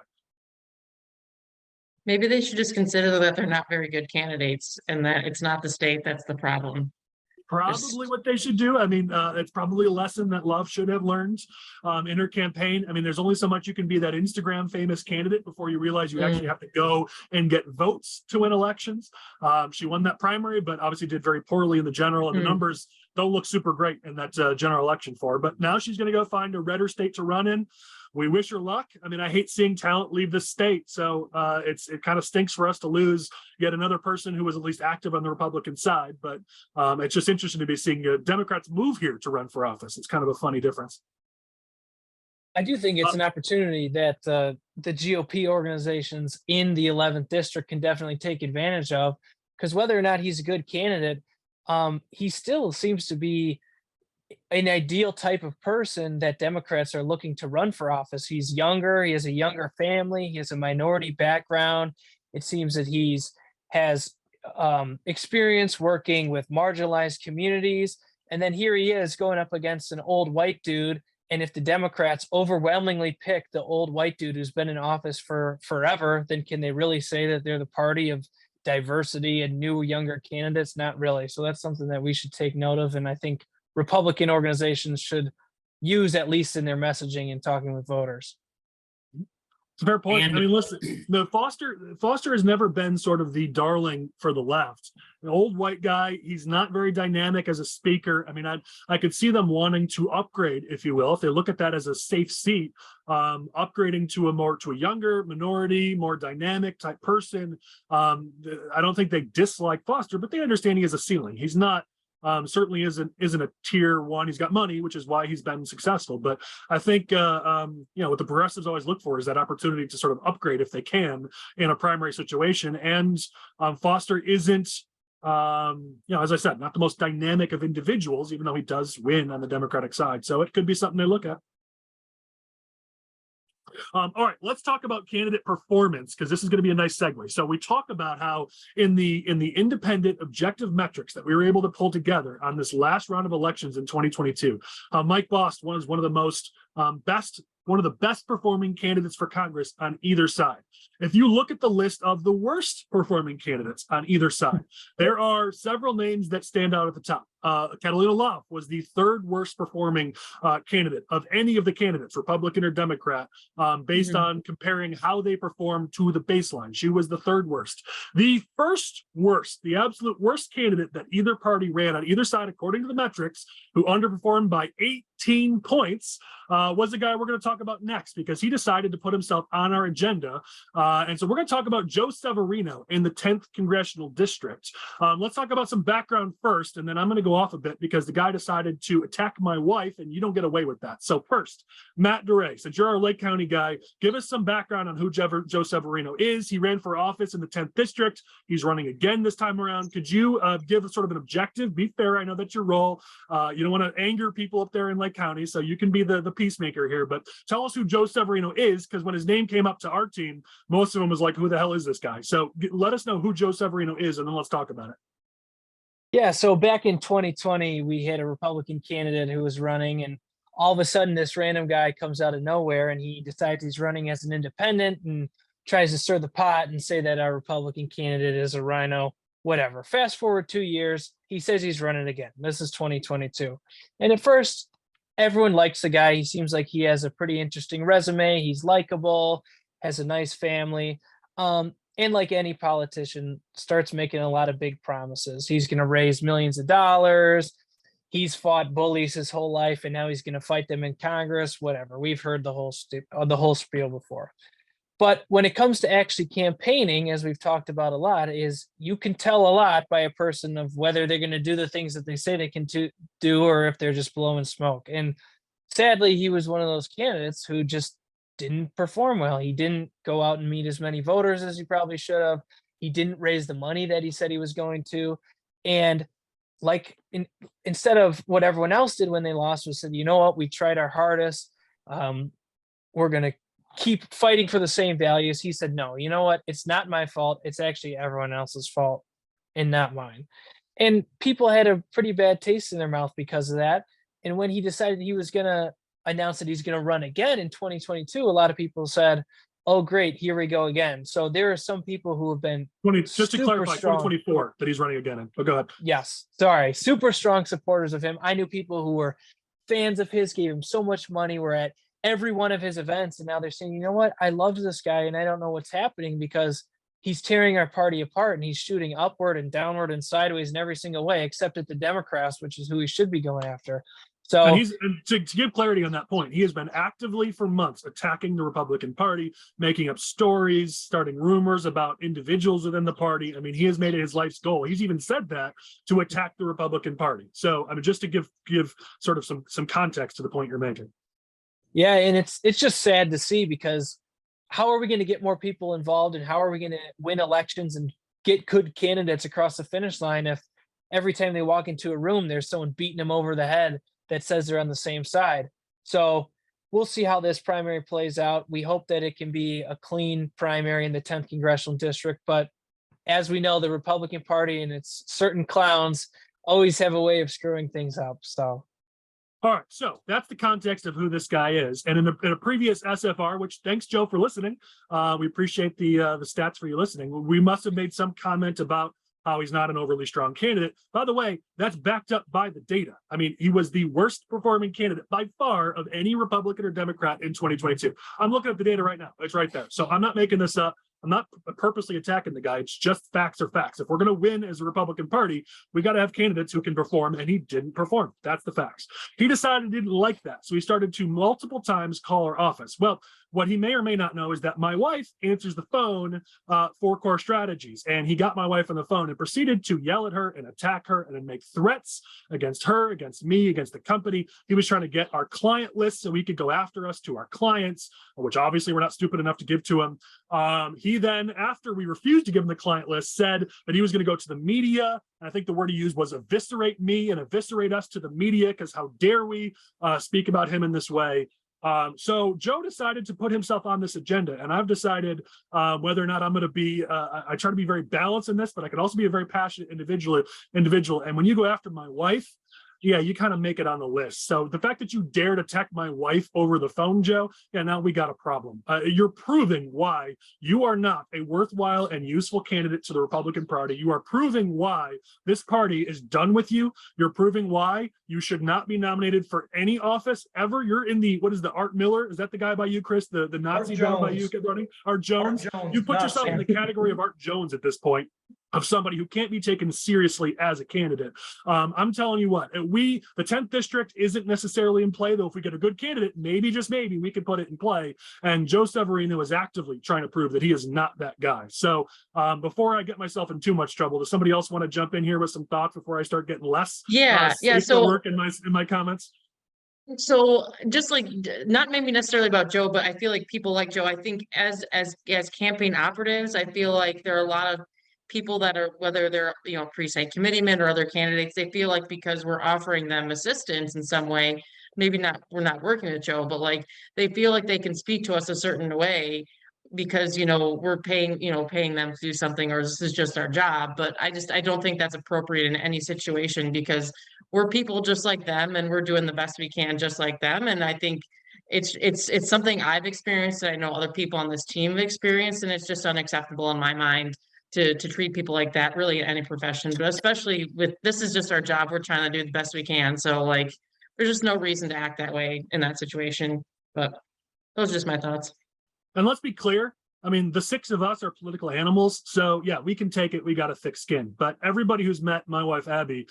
Maybe they should just consider that they're not very good candidates and that it's not the state that's the problem. Probably what they should do. I mean, it's probably a lesson that Love should have learned in her campaign. I mean, there's only so much you can be that Instagram famous candidate before you realize you actually have to go and get votes to win elections. She won that primary, but obviously did very poorly in the general, and the numbers don't look super great in that general election for her. But now she's going to go find a redder state to run in. We wish her luck. I mean, I hate seeing talent leave the state. So it kind of stinks for us to lose yet another person who was at least active on the Republican side. But it's just interesting to be seeing Democrats move here to run for office. It's kind of a funny difference. I do think it's an opportunity that the GOP organizations in the 11th district can definitely take advantage of, because whether or not he's a good candidate, he still seems to be an ideal type of person that Democrats are looking to run for office. He's younger, he has a younger family, he has a minority background. It seems that has experience working with marginalized communities. And then here he is going up against an old white dude. And if the Democrats overwhelmingly pick the old white dude who's been in office for forever, then can they really say that they're the party of diversity and new, younger candidates? Not really. So that's something that we should take note of. And I think Republican organizations should use, at least in their messaging and talking with voters. It's a fair point. I mean, listen, the Foster has never been sort of the darling for the left. The old white guy, he's not very dynamic as a speaker. I mean, I could see them wanting to upgrade, if you will, if they look at that as a safe seat, upgrading to a younger minority, more dynamic type person. I don't think they dislike Foster, but they understand he has a ceiling. He's not. Certainly isn't a tier one. He's got money, which is why he's been successful. But I think what the progressives always look for is that opportunity to sort of upgrade if they can in a primary situation. And Foster isn't, as I said, not the most dynamic of individuals, even though he does win on the Democratic side. So it could be something they look at. All right, let's talk about candidate performance, because this is going to be a nice segue. So we talk about how in the independent objective metrics that we were able to pull together on this last round of elections in 2022, Mike Bost was one of the best performing candidates for Congress on either side. If you look at the list of the worst performing candidates on either side, there are several names that stand out at the top. Catalina Lauf was the third worst performing candidate of any of the candidates, Republican or Democrat, based on comparing how they performed to the baseline. She was the third worst. The first worst, the absolute worst candidate that either party ran on either side, according to the metrics, who underperformed by 18 points, was the guy we're going to talk about next, because he decided to put himself on our agenda. And so we're going to talk about Joe Severino in the 10th Congressional District. Let's talk about some background first, and then I'm going to go off a bit because the guy decided to attack my wife, and you don't get away with that. So first, Matt DeRay, since you're our Lake County guy, give us some background on who Joe Severino is. He ran for office in the 10th District. He's running again this time around. Could you give sort of an objective? Be fair. I know that's your role. You don't want to anger people up there in Lake County, so you can be the peacemaker here. But tell us who Joe Severino is, because when his name came up to our team, most of them was like, who the hell is this guy? So let us know who Joe Severino is, and then let's talk about it. Yeah, so back in 2020, we had a Republican candidate who was running, and all of a sudden this random guy comes out of nowhere and he decides he's running as an independent and tries to stir the pot and say that our Republican candidate is a rhino, whatever. Fast forward 2 years, he says he's running again. This is 2022. And at first, everyone likes the guy. He seems like he has a pretty interesting resume. He's likable, has a nice family. And like any politician, starts making a lot of big promises. He's going to raise millions of dollars. He's fought bullies his whole life, and now he's going to fight them in Congress, whatever. We've heard the whole spiel before. But when it comes to actually campaigning, as we've talked about a lot, is you can tell a lot by a person of whether they're going to do the things that they say they can do, or if they're just blowing smoke. And sadly, he was one of those candidates who just didn't perform well. He didn't go out and meet as many voters as he probably should have. He didn't raise the money that he said he was going to. And instead of what everyone else did when they lost, was said, you know what, we tried our hardest. We're going to keep fighting for the same values. He said, no, you know what? It's not my fault. It's actually everyone else's fault and not mine. And people had a pretty bad taste in their mouth because of that. And when he decided he was going to announce that he's going to run again in 2022, a lot of people said, oh, great, here we go again. So there are some people who have been just to clarify, strong. 2024 that he's running again in. But go ahead. Yes, sorry, super strong supporters of him. I knew people who were fans of his, gave him so much money, were at every one of his events, and now they're saying, you know what, I love this guy and I don't know what's happening because he's tearing our party apart and he's shooting upward and downward and sideways in every single way except at the Democrats, which is who he should be going after. So and to give clarity on that point, he has been actively for months attacking the Republican Party, making up stories, starting rumors about individuals within the party. I mean, he has made it his life's goal. He's even said that to attack the Republican Party. So I mean, just to give sort of some context to the point you're making. Yeah, and it's just sad to see, because how are we going to get more people involved and how are we going to win elections and get good candidates across the finish line if every time they walk into a room, there's someone beating them over the head that says they're on the same side? So we'll see how this primary plays out. We hope that it can be a clean primary in the 10th congressional district. But as we know, the Republican Party and its certain clowns always have a way of screwing things up. So. All right, so that's the context of who this guy is. And in a previous SFR, which thanks, Joe, for listening. We appreciate the stats for you listening. We must have made some comment about how he's not an overly strong candidate. By the way, that's backed up by the data. I mean, he was the worst performing candidate by far of any Republican or Democrat in 2022. I'm looking at the data right now. It's right there. So I'm not making this up. I'm not purposely attacking the guy. It's just facts are facts. If we're going to win as a Republican Party, we got to have candidates who can perform, and he didn't perform. That's the facts. He decided he didn't like that, so he started to multiple times call our office. Well, what he may or may not know is that my wife answers the phone for Core Strategies, and he got my wife on the phone and proceeded to yell at her and attack her and then make threats against her, against me, against the company. He was trying to get our client list so he could go after us to our clients, which obviously we're not stupid enough to give to him. He then, after we refused to give him the client list, said that he was going to go to the media. And I think the word he used was eviscerate me and eviscerate us to the media, because how dare we speak about him in this way. So Joe decided to put himself on this agenda, and I've decided whether or not I'm going to be, I try to be very balanced in this, but I can also be a very passionate individual. And when you go after my wife, yeah, you kind of make it on the list. So the fact that you dared attack my wife over the phone, Joe, yeah, now we got a problem. You're proving why you are not a worthwhile and useful candidate to the Republican Party. You are proving why this party is done with you. You're proving why you should not be nominated for any office ever. You're in the, what is the Art Miller? Is that the guy by you, Chris? The Nazi guy by you running? Art Jones. You put yourself in the category of Art Jones at this point, of somebody who can't be taken seriously as a candidate. I'm telling you what, the 10th district isn't necessarily in play, though. If we get a good candidate, maybe, just maybe, we can put it in play. And Joe Severino is actively trying to prove that he is not that guy. So before I get myself in too much trouble, does somebody else want to jump in here with some thoughts before I start getting less So work in my comments? So just like, not maybe necessarily about Joe, but I feel like people like Joe, I think as campaign operatives, I feel like there are a lot of people that are, whether they're, precinct committeemen or other candidates, they feel like because we're offering them assistance in some way, maybe not, we're not working with Joe, but like they feel like they can speak to us a certain way because, we're paying them to do something, or this is just our job. But I don't think that's appropriate in any situation, because we're people just like them and we're doing the best we can just like them. And I think it's something I've experienced that I know other people on this team have experienced, and it's just unacceptable in my mind to treat people like that, really, in any profession, but especially with, this is just our job. We're trying to do the best we can. So like, there's just no reason to act that way in that situation. But those are just my thoughts. And let's be clear, I mean, the six of us are political animals. So yeah, we can take it. We got a thick skin. But everybody who's met my wife, Abby,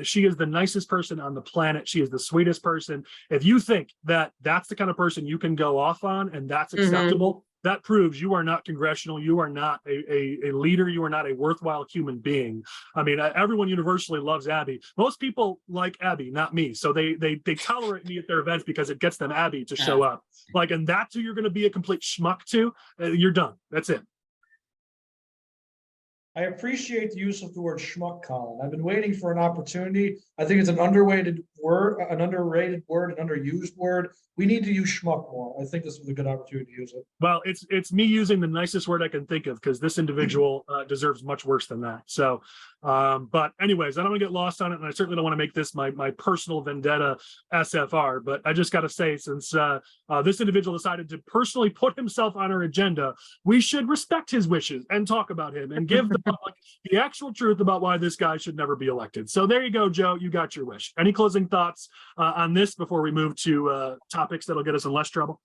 she is the nicest person on the planet. She is the sweetest person. If you think that that's the kind of person you can go off on and that's acceptable, that proves you are not congressional. You are not a leader. You are not a worthwhile human being. I mean, everyone universally loves Abby. Most people like Abby, not me. So they tolerate me at their events because it gets them Abby to show up. Like, and that's who you're going to be a complete schmuck to. You're done. That's it. I appreciate the use of the word schmuck, Collin. I've been waiting for an opportunity. I think it's an underrated word, an underused word. We need to use schmuck more. I think this is a good opportunity to use it. Well, it's me using the nicest word I can think of, because this individual deserves much worse than that. So, but anyways, I don't want to get lost on it, and I certainly don't want to make this my personal vendetta SFR. But I just got to say, since this individual decided to personally put himself on our agenda, we should respect his wishes and talk about him and give the public the actual truth about why this guy should never be elected. So there you go, Joe. You got your wish. Any closing thoughts on this before we move to topics that'll get us in less trouble?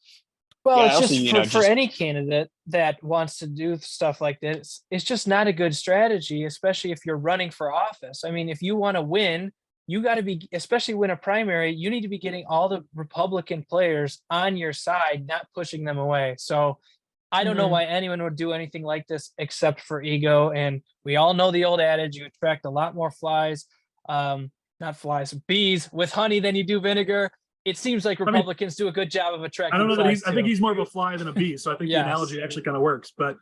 Well, Yeah, it's also, just for any candidate that wants to do stuff like this, it's just not a good strategy, especially if you're running for office. I mean, if you want to win, you got to be, especially win a primary, you need to be getting all the Republican players on your side, not pushing them away. So I don't know why anyone would do anything like this except for ego. And we all know the old adage, you attract a lot more flies, not flies, bees with honey than you do vinegar. It seems like Republicans do a good job of attracting. I don't know that flies I think he's more of a fly than a bee. So I think the Yes. analogy actually kind of works. But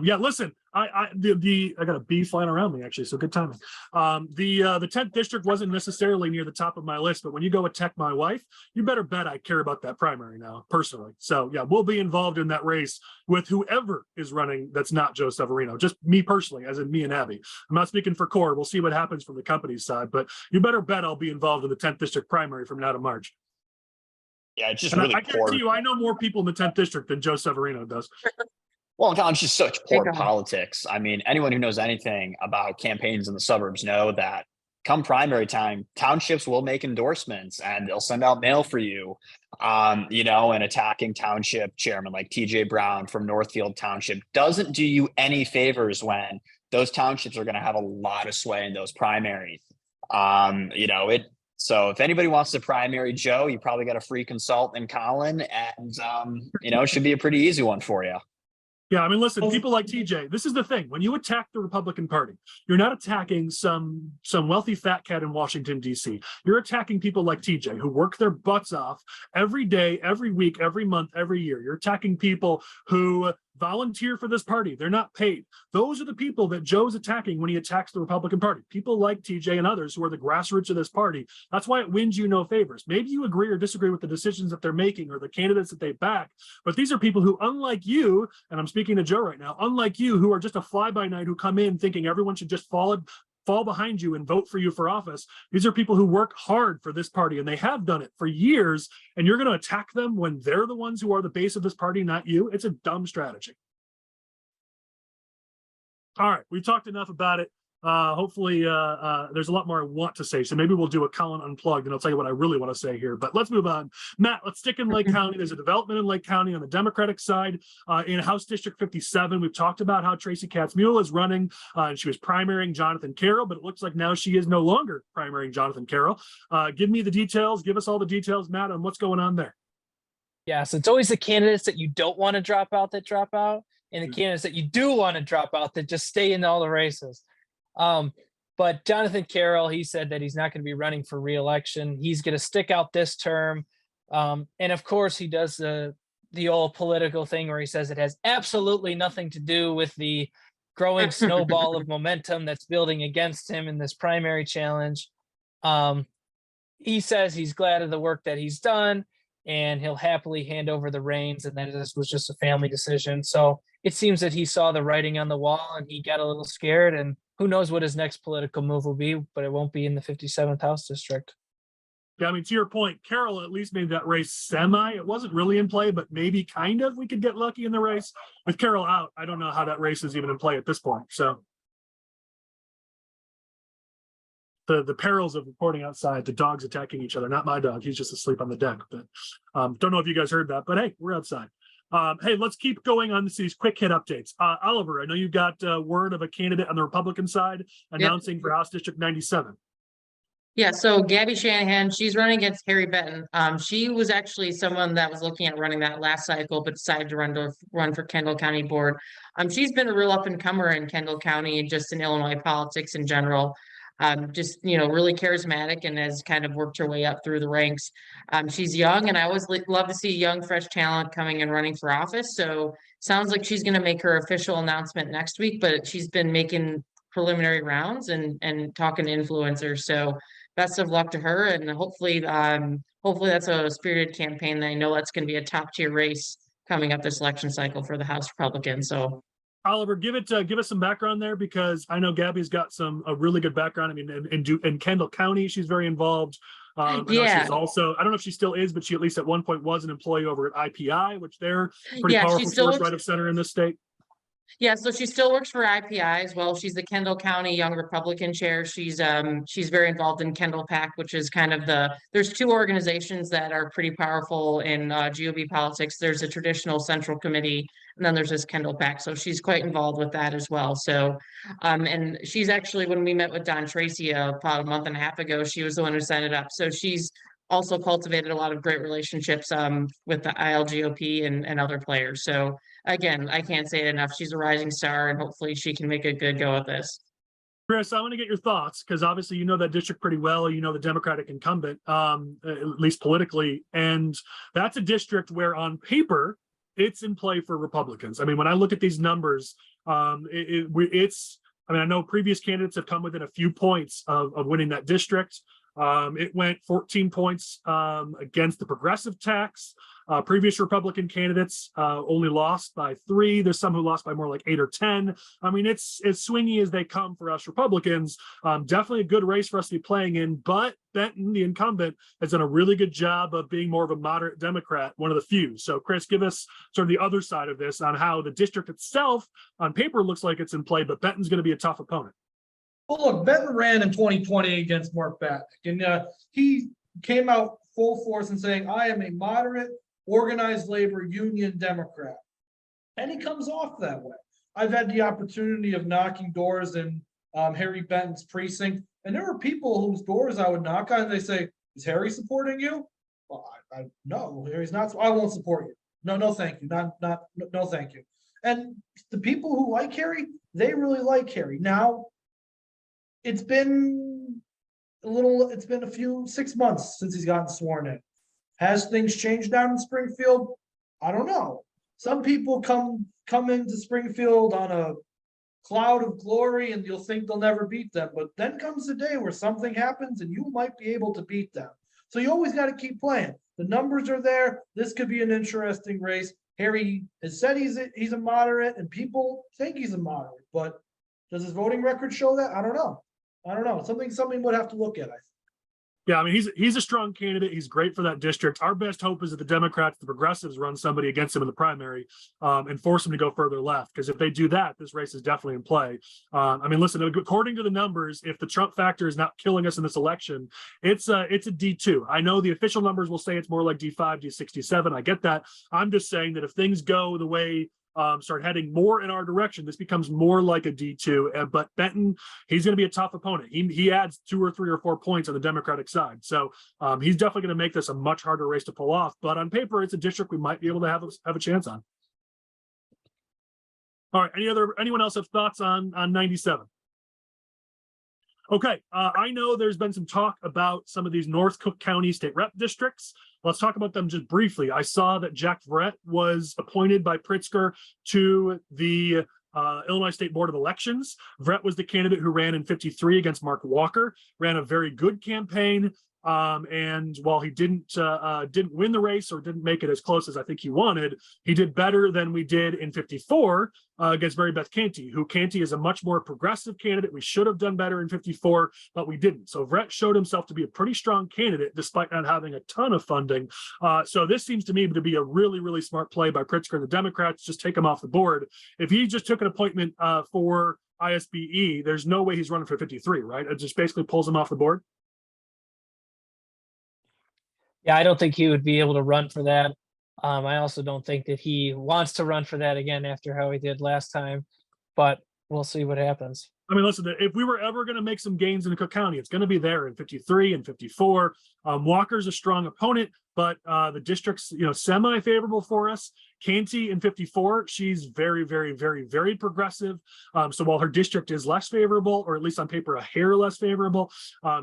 yeah, listen, I got a bee flying around me actually, so good timing. The 10th district wasn't necessarily near the top of my list, but when you go attack my wife, you better bet I care about that primary now personally. So yeah, we'll be involved in that race with whoever is running. That's not Joe Severino, just me personally, as in me and Abby. I'm not speaking for Core. We'll see what happens from the company's side, but you better bet I'll be involved in the 10th district primary from now to March. Yeah, it's just And really I poor. guarantee you, I know more people in the 10th district than Joe Severino does. Well, it's just such poor Take on. politics. I mean, anyone who knows anything about campaigns in the suburbs know that come primary time, townships will make endorsements and they'll send out mail for you. And attacking township chairman like TJ Brown from Northfield Township doesn't do you any favors when those townships are going to have a lot of sway in those primaries. So if anybody wants to primary Joe, you probably got a free consult in Collin, and it should be a pretty easy one for you. Yeah, I mean, listen, people like TJ, this is the thing. When you attack the Republican Party, you're not attacking some wealthy fat cat in Washington, D.C. You're attacking people like TJ who work their butts off every day, every week, every month, every year. You're attacking people who volunteer for this party. They're not paid. Those are the people that Joe's attacking when he attacks the Republican Party. People like TJ and others who are the grassroots of this party. That's why it wins you no favors. Maybe you agree or disagree with the decisions that they're making or the candidates that they back, but these are people who, unlike you, and I'm speaking to Joe right now, unlike you, who are just a fly-by-night who come in thinking everyone should just fall behind you and vote for you for office. These are people who work hard for this party, and they have done it for years, and you're going to attack them when they're the ones who are the base of this party, not you. It's a dumb strategy. All right, we've talked enough about it. Hopefully there's a lot more I want to say, so maybe we'll do a Collin Unplugged and I'll tell you what I really want to say here, but let's move on. Matt, let's stick in Lake County. There's a development in Lake County on the Democratic side. In House District 57, we've talked about how Tracy Katz Muhl is running, and she was primarying Jonathan Carroll, but it looks like now she is no longer primarying Jonathan Carroll. Give me the details, give us all the details, Matt, on what's going on there. Yeah, so it's always the candidates that you don't want to drop out that drop out, and the candidates that you do want to drop out that just stay in all the races. But Jonathan Carroll, he said that he's not going to be running for re-election. He's going to stick out this term. And of course he does the old political thing where he says it has absolutely nothing to do with the growing snowball of momentum that's building against him in this primary challenge. He says he's glad of the work that he's done and he'll happily hand over the reins, and that this was just a family decision. So it seems that he saw the writing on the wall and he got a little scared, and who knows what his next political move will be, but it won't be in the 57th House District. Yeah, I mean, to your point, Carroll at least made that race semi. It wasn't really in play, but maybe kind of we could get lucky in the race. With Carroll out, I don't know how that race is even in play at this point. So the perils of reporting outside, the dogs attacking each other, not my dog. He's just asleep on the deck. But don't know if you guys heard that, but hey, we're outside. Hey, let's keep going on these quick hit updates. Oliver, I know you got word of a candidate on the Republican side announcing for House District 97. Yeah, so Gabby Shanahan, she's running against Harry Benton. She was actually someone that was looking at running that last cycle, but decided to run for Kendall County Board. She's been a real up and comer in Kendall County and just in Illinois politics in general. Just really charismatic and has kind of worked her way up through the ranks. She's young, and I always love to see young, fresh talent coming and running for office. So sounds like she's going to make her official announcement next week, but she's been making preliminary rounds and talking to influencers. So best of luck to her, and hopefully that's a spirited campaign. I know that's going to be a top tier race coming up this election cycle for the House Republican. So Oliver, give us some background there, because I know Gabby's got a really good background. I mean, in Kendall County, she's very involved. I know she's also, I don't know if she still is, but she at least at one point was an employee over at IPI, which they're pretty powerful source right of center in this state. Yeah, so she still works for IPI as well. She's the Kendall County Young Republican chair. She's very involved in Kendall PAC, which is kind of there's two organizations that are pretty powerful in GOP politics. There's a traditional central committee, and then there's this Kendall PAC. So she's quite involved with that as well. So, and she's actually, when we met with Don Tracy about a month and a half ago, she was the one who set it up. So she's also cultivated a lot of great relationships with the ILGOP and other players. So again, I can't say it enough. She's a rising star, and hopefully she can make a good go at this. Chris, I want to get your thoughts, because obviously you know that district pretty well. You know the Democratic incumbent, at least politically, and that's a district where on paper it's in play for Republicans. I mean, when I look at these numbers, it's. I mean, I know previous candidates have come within a few points of winning that district. It went 14 points against the progressive tax. Previous Republican candidates only lost by 3. There's some who lost by more like 8 or 10. I mean, it's as swingy as they come for us Republicans. Definitely a good race for us to be playing in, but Benton, the incumbent, has done a really good job of being more of a moderate Democrat, one of the few. So Chris, give us sort of the other side of this on how the district itself on paper looks like it's in play, but Benton's going to be a tough opponent. Well, look, Benton ran in 2020 against Mark Batnick, and he came out full force and saying, I am a moderate, organized labor union Democrat. And he comes off that way. I've had the opportunity of knocking doors in Harry Benton's precinct, and there were people whose doors I would knock on, and they say, is Harry supporting you? Well, no, Harry's not. I won't support you. No, thank you. No, thank you. And the people who like Harry, they really like Harry. Now, it's been a few 6 months since he's gotten sworn in. Has things changed down in Springfield? I don't know. Some people come into Springfield on a cloud of glory, and you'll think they'll never beat them. But then comes the day where something happens and you might be able to beat them. So you always got to keep playing. The numbers are there. This could be an interesting race. Harry has said he's a moderate, and people think he's a moderate. But does his voting record show that? I don't know. Something would have to look at, I think. Yeah, I mean, he's a strong candidate. He's great for that district. Our best hope is that the Democrats, the progressives, run somebody against him in the primary and force him to go further left. Because if they do that, this race is definitely in play. I mean, listen, according to the numbers, if the Trump factor is not killing us in this election, it's a D2. I know the official numbers will say it's more like D5, D67. I get that. I'm just saying that if things go the way start heading more in our direction, this becomes more like a D2. But Benton, he's going to be a tough opponent. He adds 2 or 3 or 4 points on the Democratic side. So he's definitely going to make this a much harder race to pull off. But on paper, it's a district we might be able to have a chance on. All right. Anyone else have thoughts on 97? Okay, I know there's been some talk about some of these North Cook County state rep districts. Let's talk about them just briefly. I saw that Jack Vrett was appointed by Pritzker to the Illinois State Board of Elections. Vrett was the candidate who ran in 53 against Mark Walker, ran a very good campaign. And while he didn't win the race or didn't make it as close as I think he wanted, he did better than we did in 54 against Mary Beth Canty, who Canty is a much more progressive candidate. We should have done better in 54, but we didn't. So Vrett showed himself to be a pretty strong candidate despite not having a ton of funding. So this seems to me to be a really, really smart play by Pritzker and the Democrats. Just take him off the board. If he just took an appointment for ISBE, there's no way he's running for 53, right? It just basically pulls him off the board. Yeah, I don't think he would be able to run for that. I also don't think that he wants to run for that again after how he did last time, but we'll see what happens. I mean, listen, if we were ever going to make some gains in Cook County, it's going to be there in 53 and 54. Walker's a strong opponent, but the district's, semi-favorable for us. Canty in 54, she's very, very, very, very progressive. So while her district is less favorable, or at least on paper, a hair less favorable,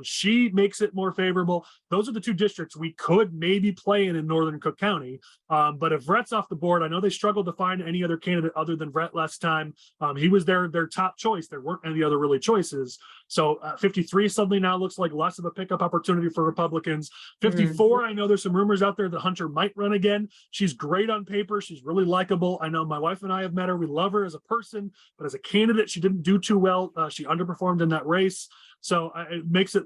she makes it more favorable. Those are the two districts we could maybe play in Northern Cook County. But if Vrett's off the board, I know they struggled to find any other candidate other than Vrett last time. He was their top choice. There weren't any other really choices. So 53 suddenly now looks like less of a pickup opportunity for Republicans. 54, I know there's some rumors out there that Hunter might run again. She's great on paper. She's really likable. I know my wife and I have met her. We love her as a person, but as a candidate, she didn't do too well. She underperformed in that race. So it makes it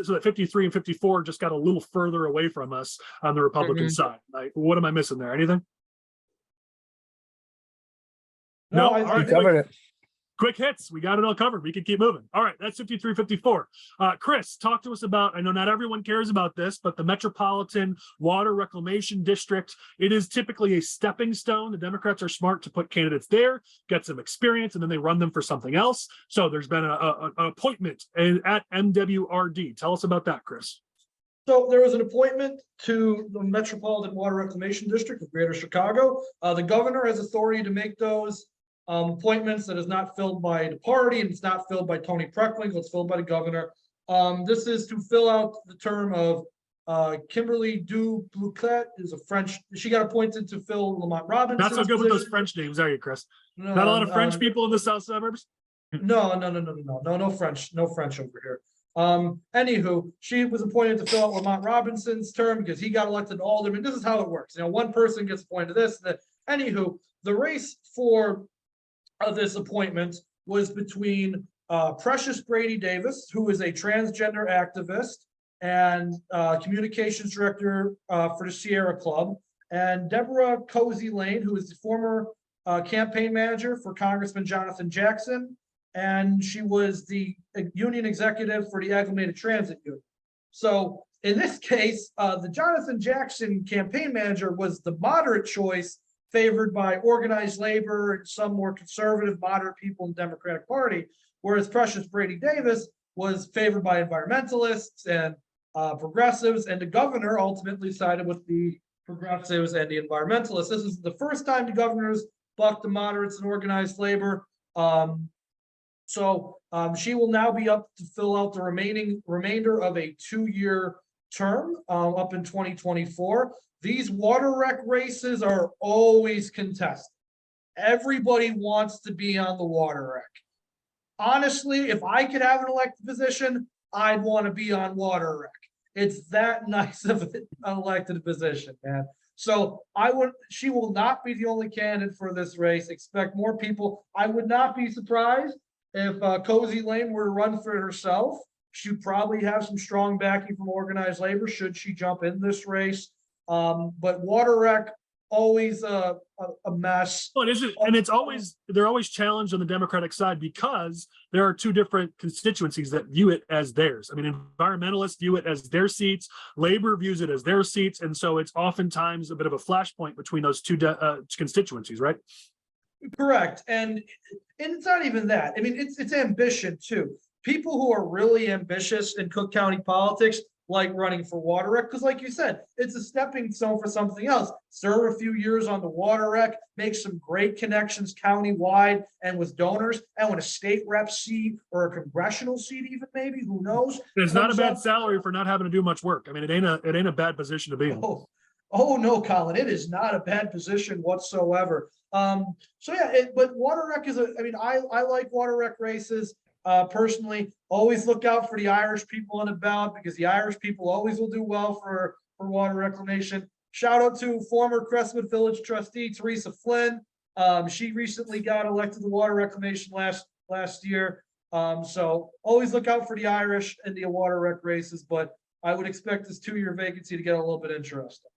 so that 53 and 54 just got a little further away from us on the Republican side. What am I missing there? Anything? No, all right. Covered it. Quick hits. We got it all covered. We can keep moving. All right. That's 53, 54. Chris, talk to us about, I know not everyone cares about this, but the Metropolitan Water Reclamation District, it is typically a stepping stone. The Democrats are smart to put candidates there, get some experience, and then they run them for something else. So there's been an appointment at MWRD. Tell us about that, Chris. So there was an appointment to the Metropolitan Water Reclamation District of Greater Chicago. The governor has authority to make those appointments. That is not filled by the party, and it's not filled by Tony Preckwinkle. It's filled by the governor. This is to fill out the term of Kimberly Dubluquet, is a French. She got appointed to fill Lamont Robinson's Not so good with position. those French names, are you, Chris? No, Not a lot of French people in the South suburbs? No French over here. Anywho, she was appointed to fill out Lamont Robinson's term because he got elected alderman. This is how it works. One person gets appointed to this. Anywho, the race for this appointment was between Precious Brady-Davis, who is a transgender activist and communications director for the Sierra Club, and Deborah Cozy Lane, who is the former campaign manager for Congressman Jonathan Jackson, and she was the union executive for the Aggregated Transit Union. So in this case, the Jonathan Jackson campaign manager was the moderate choice, favored by organized labor and some more conservative, moderate people in the Democratic Party, whereas Precious Brady-Davis was favored by environmentalists and progressives, and the governor ultimately sided with the progressives and the environmentalists. This is the first time the governors bucked the moderates and organized labor. So she will now be up to fill out the remainder of a 2-year term up in 2024. These water rec races are always contested. Everybody wants to be on the water rec. Honestly, if I could have an elected position, I'd want to be on water rec. It's that nice of an elected position, man. So she will not be the only candidate for this race. Expect more people. I would not be surprised if Cozy Lane were to run for it herself. She'd probably have some strong backing from organized labor should she jump in this race. But water rec, always a mess. Well, they're always challenged on the Democratic side because there are two different constituencies that view it as theirs. I mean, environmentalists view it as their seats, labor views it as their seats, and so it's oftentimes a bit of a flashpoint between those two constituencies, right? Correct, and it's not even that. I mean, it's ambition too. People who are really ambitious in Cook County politics like running for water rec, because like you said, it's a stepping stone for something else. Serve a few years on the water rec, make some great connections countywide and with donors, and when a state rep seat or a congressional seat, even maybe, who knows? It's not a bad salary for not having to do much work. I mean, it ain't a bad position to be in. Oh no, Collin, it is not a bad position whatsoever. So yeah, but water rec I like water rec races. Personally, always look out for the Irish people on the ballot, because the Irish people always will do well for water reclamation. Shout out to former Crestwood Village trustee Teresa Flynn. She recently got elected to water reclamation last year. So always look out for the Irish and the water rec races, but I would expect this 2-year vacancy to get a little bit interesting.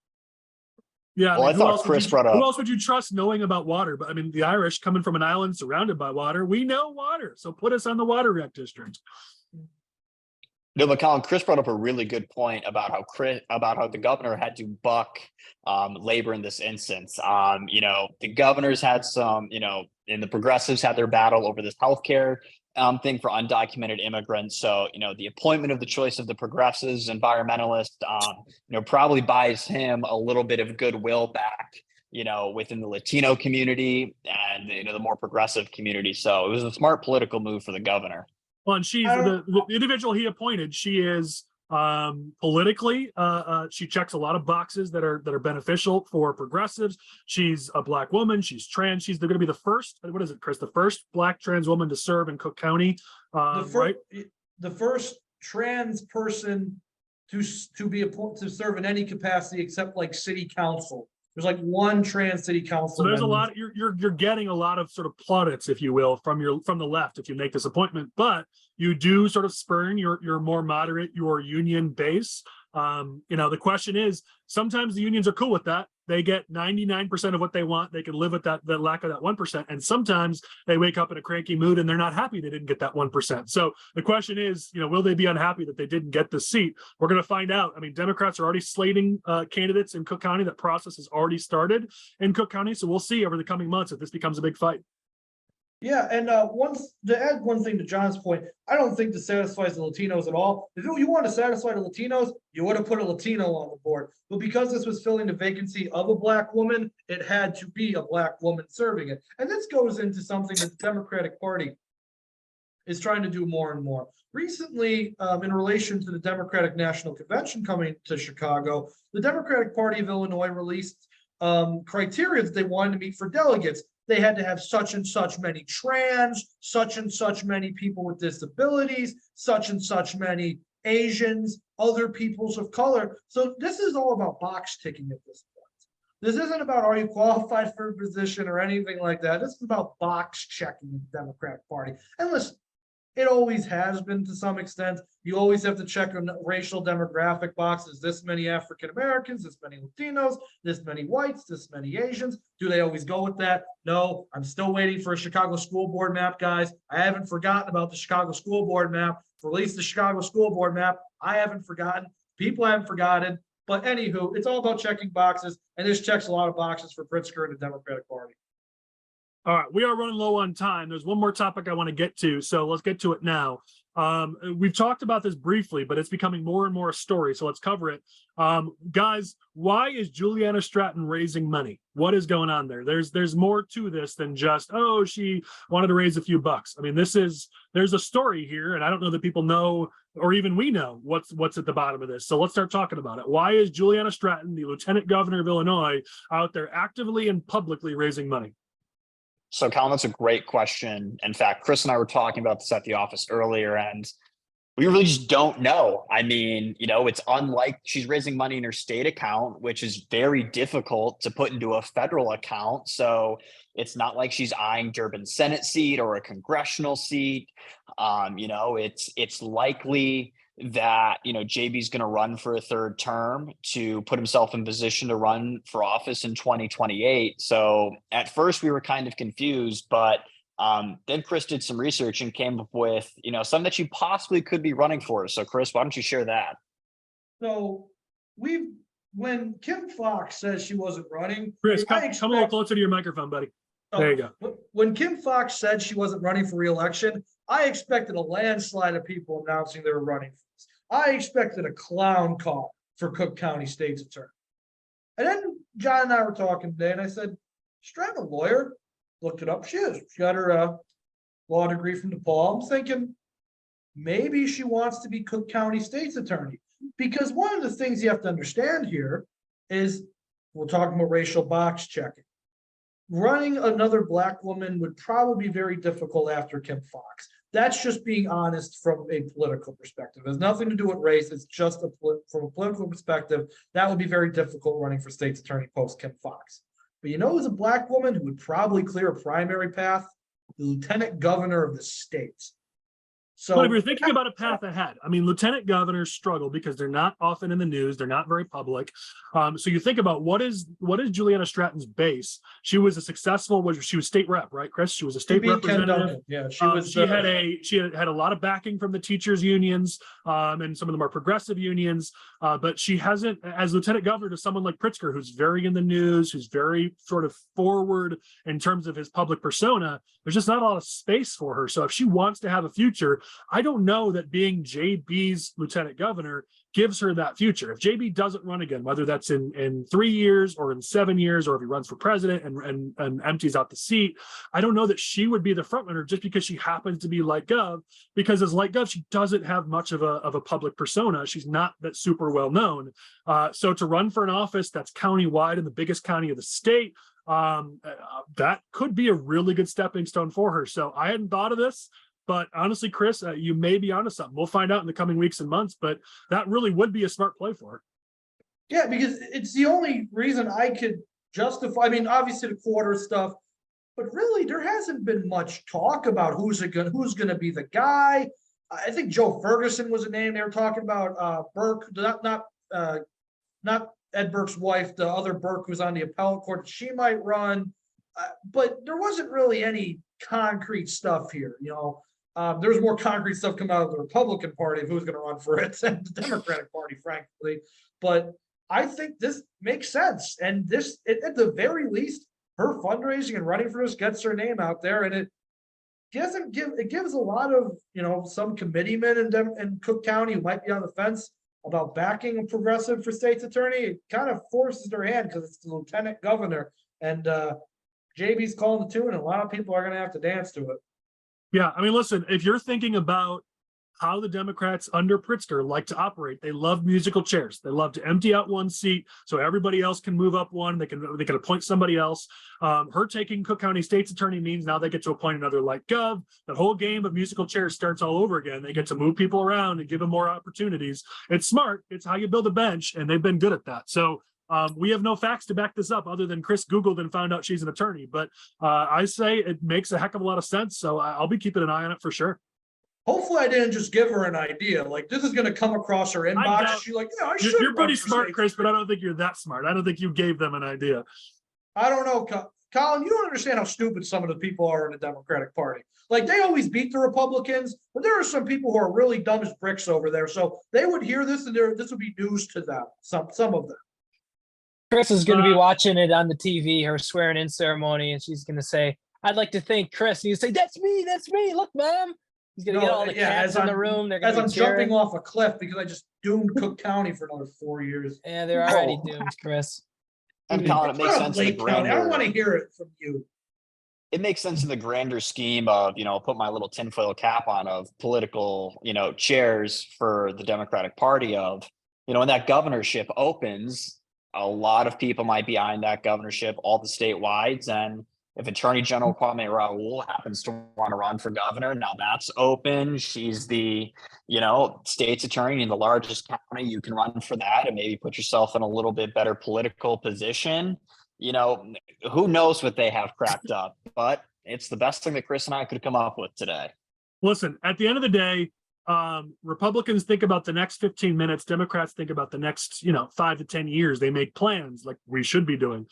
Yeah, well, I thought Chris brought up. Who else would you trust knowing about water? But I mean, the Irish coming from an island surrounded by water, we know water. So put us on the water rec district. No, but Collin, Chris brought up a really good point about how the governor had to buck labor in this instance. The governors had some, and the progressives had their battle over this healthcare thing for undocumented immigrants. So, the appointment of the choice of the progressives, environmentalist, probably buys him a little bit of goodwill back, within the Latino community and, the more progressive community. So it was a smart political move for the governor. Well, and she's the individual he appointed. She is politically, she checks a lot of boxes that are beneficial for progressives. She's a Black woman. She's trans. They're going to be the first. What is it, Chris? The first Black trans woman to serve in Cook County, right? The first trans person to serve in any capacity except like city council. There's like one trans city council. So there's a lot. You're getting a lot of sort of plaudits, if you will, from the left if you make this appointment, but you do sort of spurn your more moderate, your union base. The question is, sometimes the unions are cool with that. They get 99% of what they want. They can live with that lack of that 1%. And sometimes they wake up in a cranky mood and they're not happy they didn't get that 1%. So the question is, will they be unhappy that they didn't get the seat? We're going to find out. I mean, Democrats are already slating candidates in Cook County. That process has already started in Cook County. So we'll see over the coming months if this becomes a big fight. Yeah, and to add one thing to John's point, I don't think this satisfies the Latinos at all. If you want to satisfy the Latinos, you would have put a Latino on the board. But because this was filling the vacancy of a Black woman, it had to be a Black woman serving it. And this goes into something that the Democratic Party is trying to do more and more. Recently, in relation to the Democratic National Convention coming to Chicago, the Democratic Party of Illinois released criteria that they wanted to meet for delegates. They had to have such and such many trans, such and such many people with disabilities, such and such many Asians, other peoples of color. So this is all about box ticking at this point. This isn't about are you qualified for a position or anything like that. This is about box checking in the Democratic Party. And listen, it always has been to some extent. You always have to check on racial demographic boxes. This many African Americans, this many Latinos, this many whites, this many Asians. Do they always go with that? No. I'm still waiting for a Chicago school board map, guys. I haven't forgotten about the Chicago school board map. Release the Chicago school board map. I haven't forgotten. People haven't forgotten. But anywho, it's all about checking boxes, and this checks a lot of boxes for Pritzker and the Democratic Party. All right, we are running low on time. There's one more topic I want to get to, so let's get to it now. We've talked about this briefly, but it's becoming more and more a story, so let's cover it. Guys, why is Julianna Stratton raising money? What is going on there? There's more to this than just, oh, she wanted to raise a few bucks. I mean, there's a story here, and I don't know that people know, or even we know what's at the bottom of this. So let's start talking about it. Why is Julianna Stratton, the Lieutenant Governor of Illinois, out there actively and publicly raising money? So, Collin, that's a great question. In fact, Chris and I were talking about this at the office earlier, and we really just don't know. I mean, it's unlike she's raising money in her state account, which is very difficult to put into a federal account. So it's not like she's eyeing Durbin's Senate seat or a congressional seat. It's likely that JB's going to run for a third term to put himself in position to run for office in 2028. So at first we were kind of confused, but then Chris did some research and came up with some that she possibly could be running for. So Chris, why don't you share that? So when Kim Foxx says she wasn't running, Chris, come a little closer to your microphone, buddy. There you go. When Kim Foxx said she wasn't running for re-election, I expected a landslide of people announcing they were running for this. I expected a clown car for Cook County State's attorney. And then John and I were talking today, and I said, Stratton, a lawyer? Looked it up. She is. She got her law degree from DePaul. I'm thinking maybe she wants to be Cook County State's attorney. Because one of the things you have to understand here is we're talking about racial box checking. Running another Black woman would probably be very difficult after Kim Foxx. That's just being honest from a political perspective. It has nothing to do with race. It's just from a political perspective, that would be very difficult running for state's attorney post Kim Foxx. But who's a Black woman who would probably clear a primary path? The Lieutenant Governor of the state. But if So you're thinking about a path ahead, I mean, lieutenant governors struggle because they're not often in the news. They're not very public. So you think about what is Julianna Stratton's base? She was a successful, she was state rep, right, Chris? She was a state representative. Yeah, she was. She had a lot of backing from the teachers unions and some of the more progressive unions. But she hasn't, as lieutenant governor to someone like Pritzker, who's very in the news, who's very sort of forward in terms of his public persona. There's just not a lot of space for her. So if she wants to have a future, I don't know that being JB's lieutenant governor gives her that future. If JB doesn't run again, whether that's in 3 years or in 7 years, or if he runs for president and empties out the seat, I don't know that she would be the front runner just because she happens to be light gov, because as light gov, she doesn't have much of a public persona. She's not that super well known. So to run for an office that's county-wide in the biggest county of the state, that could be a really good stepping stone for her. So I hadn't thought of this, but honestly, Chris, you may be onto something. We'll find out in the coming weeks and months, but that really would be a smart play for her. Yeah, because it's the only reason I could justify. I mean, obviously the quarter stuff, but really there hasn't been much talk about who's going to be the guy. I think Joe Ferguson was a name they were talking about. Burke, not Ed Burke's wife, the other Burke who's on the appellate court, she might run, but there wasn't really any concrete stuff here. There's more concrete stuff coming out of the Republican Party of who's going to run for it than the Democratic Party, frankly. But I think this makes sense, and this, at the very least, her fundraising and running for this gets her name out there, and it gives a lot of some committeemen in Cook County who might be on the fence about backing a progressive for state's attorney. It kind of forces their hand because it's the lieutenant governor, and JB's calling the tune, and a lot of people are going to have to dance to it. Yeah, I mean, listen, if you're thinking about how the Democrats under Pritzker like to operate, they love musical chairs. They love to empty out one seat so everybody else can move up one. They can appoint somebody else. Her taking Cook County state's attorney means now they get to appoint another light gov. The whole game of musical chairs starts all over again. They get to move people around and give them more opportunities. It's smart. It's how you build a bench, and they've been good at that. So we have no facts to back this up other than Chris Googled and found out she's an attorney. But I say it makes a heck of a lot of sense. So I'll be keeping an eye on it for sure. Hopefully I didn't just give her an idea. Like, this is going to come across her inbox. She's like, yeah, I should. You're pretty smart, Chris, but I don't think you're that smart. I don't think you gave them an idea. I don't know, Collin, you don't understand how stupid some of the people are in the Democratic Party. Like, they always beat the Republicans, but there are some people who are really dumb as bricks over there. So they would hear this and this would be news to them, some of them. Chris is going to be watching it on the TV, her swearing in ceremony, and she's going to say, I'd like to thank Chris. And you say, that's me. Look, Mom. He's going to get all the cats in the room. They're I'm jumping off a cliff because I just doomed Cook County for another 4 years. Yeah, they're already doomed, Chris. And Collin, it makes sense in the grander. I don't want to hear it from you. It makes sense in the grander scheme of, put my little tinfoil cap on of political, chairs for the Democratic Party of, when that governorship opens, a lot of people might be eyeing that governorship, all the statewides. And if Attorney General Kwame Raoul happens to want to run for governor, now that's open. She's the, state's attorney in the largest county. You can run for that and maybe put yourself in a little bit better political position. Who knows what they have cracked up, but it's the best thing that Chris and I could come up with today. Listen, at the end of the day, Republicans think about the next 15 minutes. Democrats think about the next, 5 to 10 years. They make plans like we should be doing.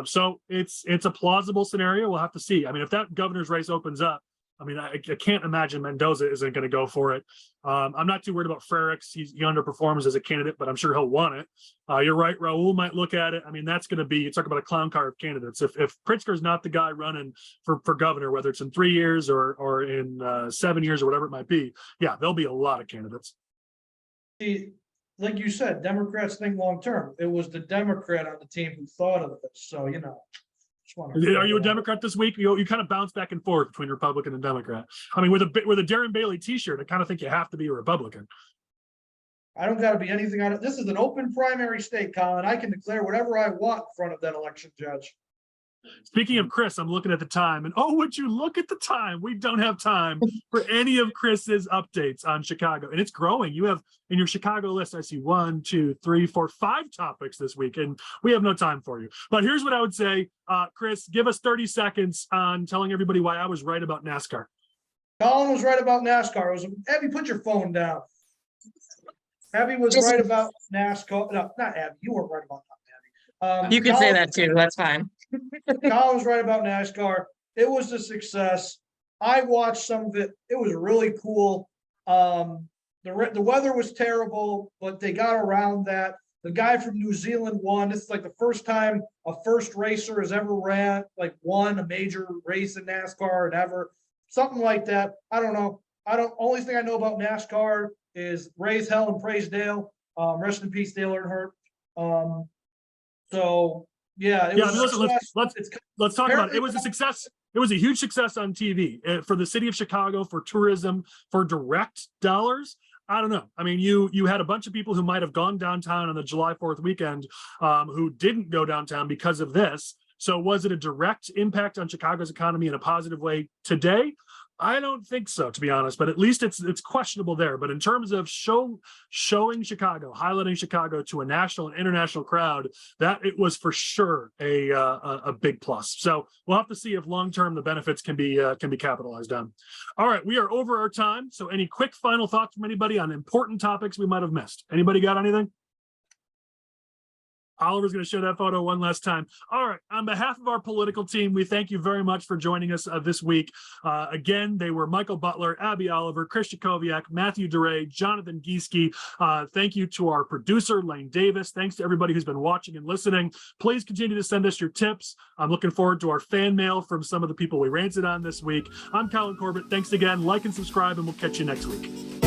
So it's a plausible scenario. We'll have to see. I mean, if that governor's race opens up, I can't imagine Mendoza isn't going to go for it. I'm not too worried about Frericks. He underperforms as a candidate, but I'm sure he'll want it. You're right. Raul might look at it. I mean, that's going to be, you talk about a clown car of candidates. If Pritzker's not the guy running for governor, whether it's in 3 years or in 7 years or whatever it might be, yeah, there'll be a lot of candidates. See, like you said, Democrats think long term. It was the Democrat on the team who thought of this. So, Are you a Democrat this week? You kind of bounce back and forth between Republican and Democrat. I mean, with a Darren Bailey T-shirt, I kind of think you have to be a Republican. I don't got to be anything on it. This is an open primary state, Collin. I can declare whatever I want in front of that election judge. Speaking of Chris, I'm looking at the time, and would you look at the time? We don't have time for any of Chris's updates on Chicago, and it's growing. You have in your Chicago list, I see 1, 2, 3, 4, 5 topics this week, and we have no time for you. But here's what I would say, Chris, give us 30 seconds on telling everybody why I was right about NASCAR. Collin was right about NASCAR. It was Abby, put your phone down. Abby was right about NASCAR. No, not Abby. You weren't right about Abby. You could say that too. That's fine. Collin was right about NASCAR. It was a success. I watched some of it. It was really cool. The weather was terrible, but they got around that. The guy from New Zealand won. This is like the first time a first racer has ever won a major race in NASCAR and ever. Something like that. I don't know. Only thing I know about NASCAR is raise hell and praise Dale. Rest in peace, Dale Earnhardt. So yeah, it was let's talk about it. It was a success. It was a huge success on TV for the city of Chicago, for tourism, for direct dollars. I don't know. I mean, you had a bunch of people who might have gone downtown on the July 4th weekend who didn't go downtown because of this. So was it a direct impact on Chicago's economy in a positive way today? I don't think so, to be honest, but at least it's questionable there. But in terms of showing Chicago, highlighting Chicago to a national and international crowd, that it was for sure a big plus. So we'll have to see if long-term the benefits can be capitalized on. All right, we are over our time. So any quick final thoughts from anybody on important topics we might have missed? Anybody got anything? Oliver's going to show that photo one last time. All right. On behalf of our political team, we thank you very much for joining us this week. Again, they were Michael Butler, Abby Oliver, Chris Jacoviak, Matthew DeRay, Jonathan Gieske. Thank you to our producer, Lane Davis. Thanks to everybody who's been watching and listening. Please continue to send us your tips. I'm looking forward to our fan mail from some of the people we ranted on this week. I'm Collin Corbett. Thanks again. Like and subscribe, and we'll catch you next week.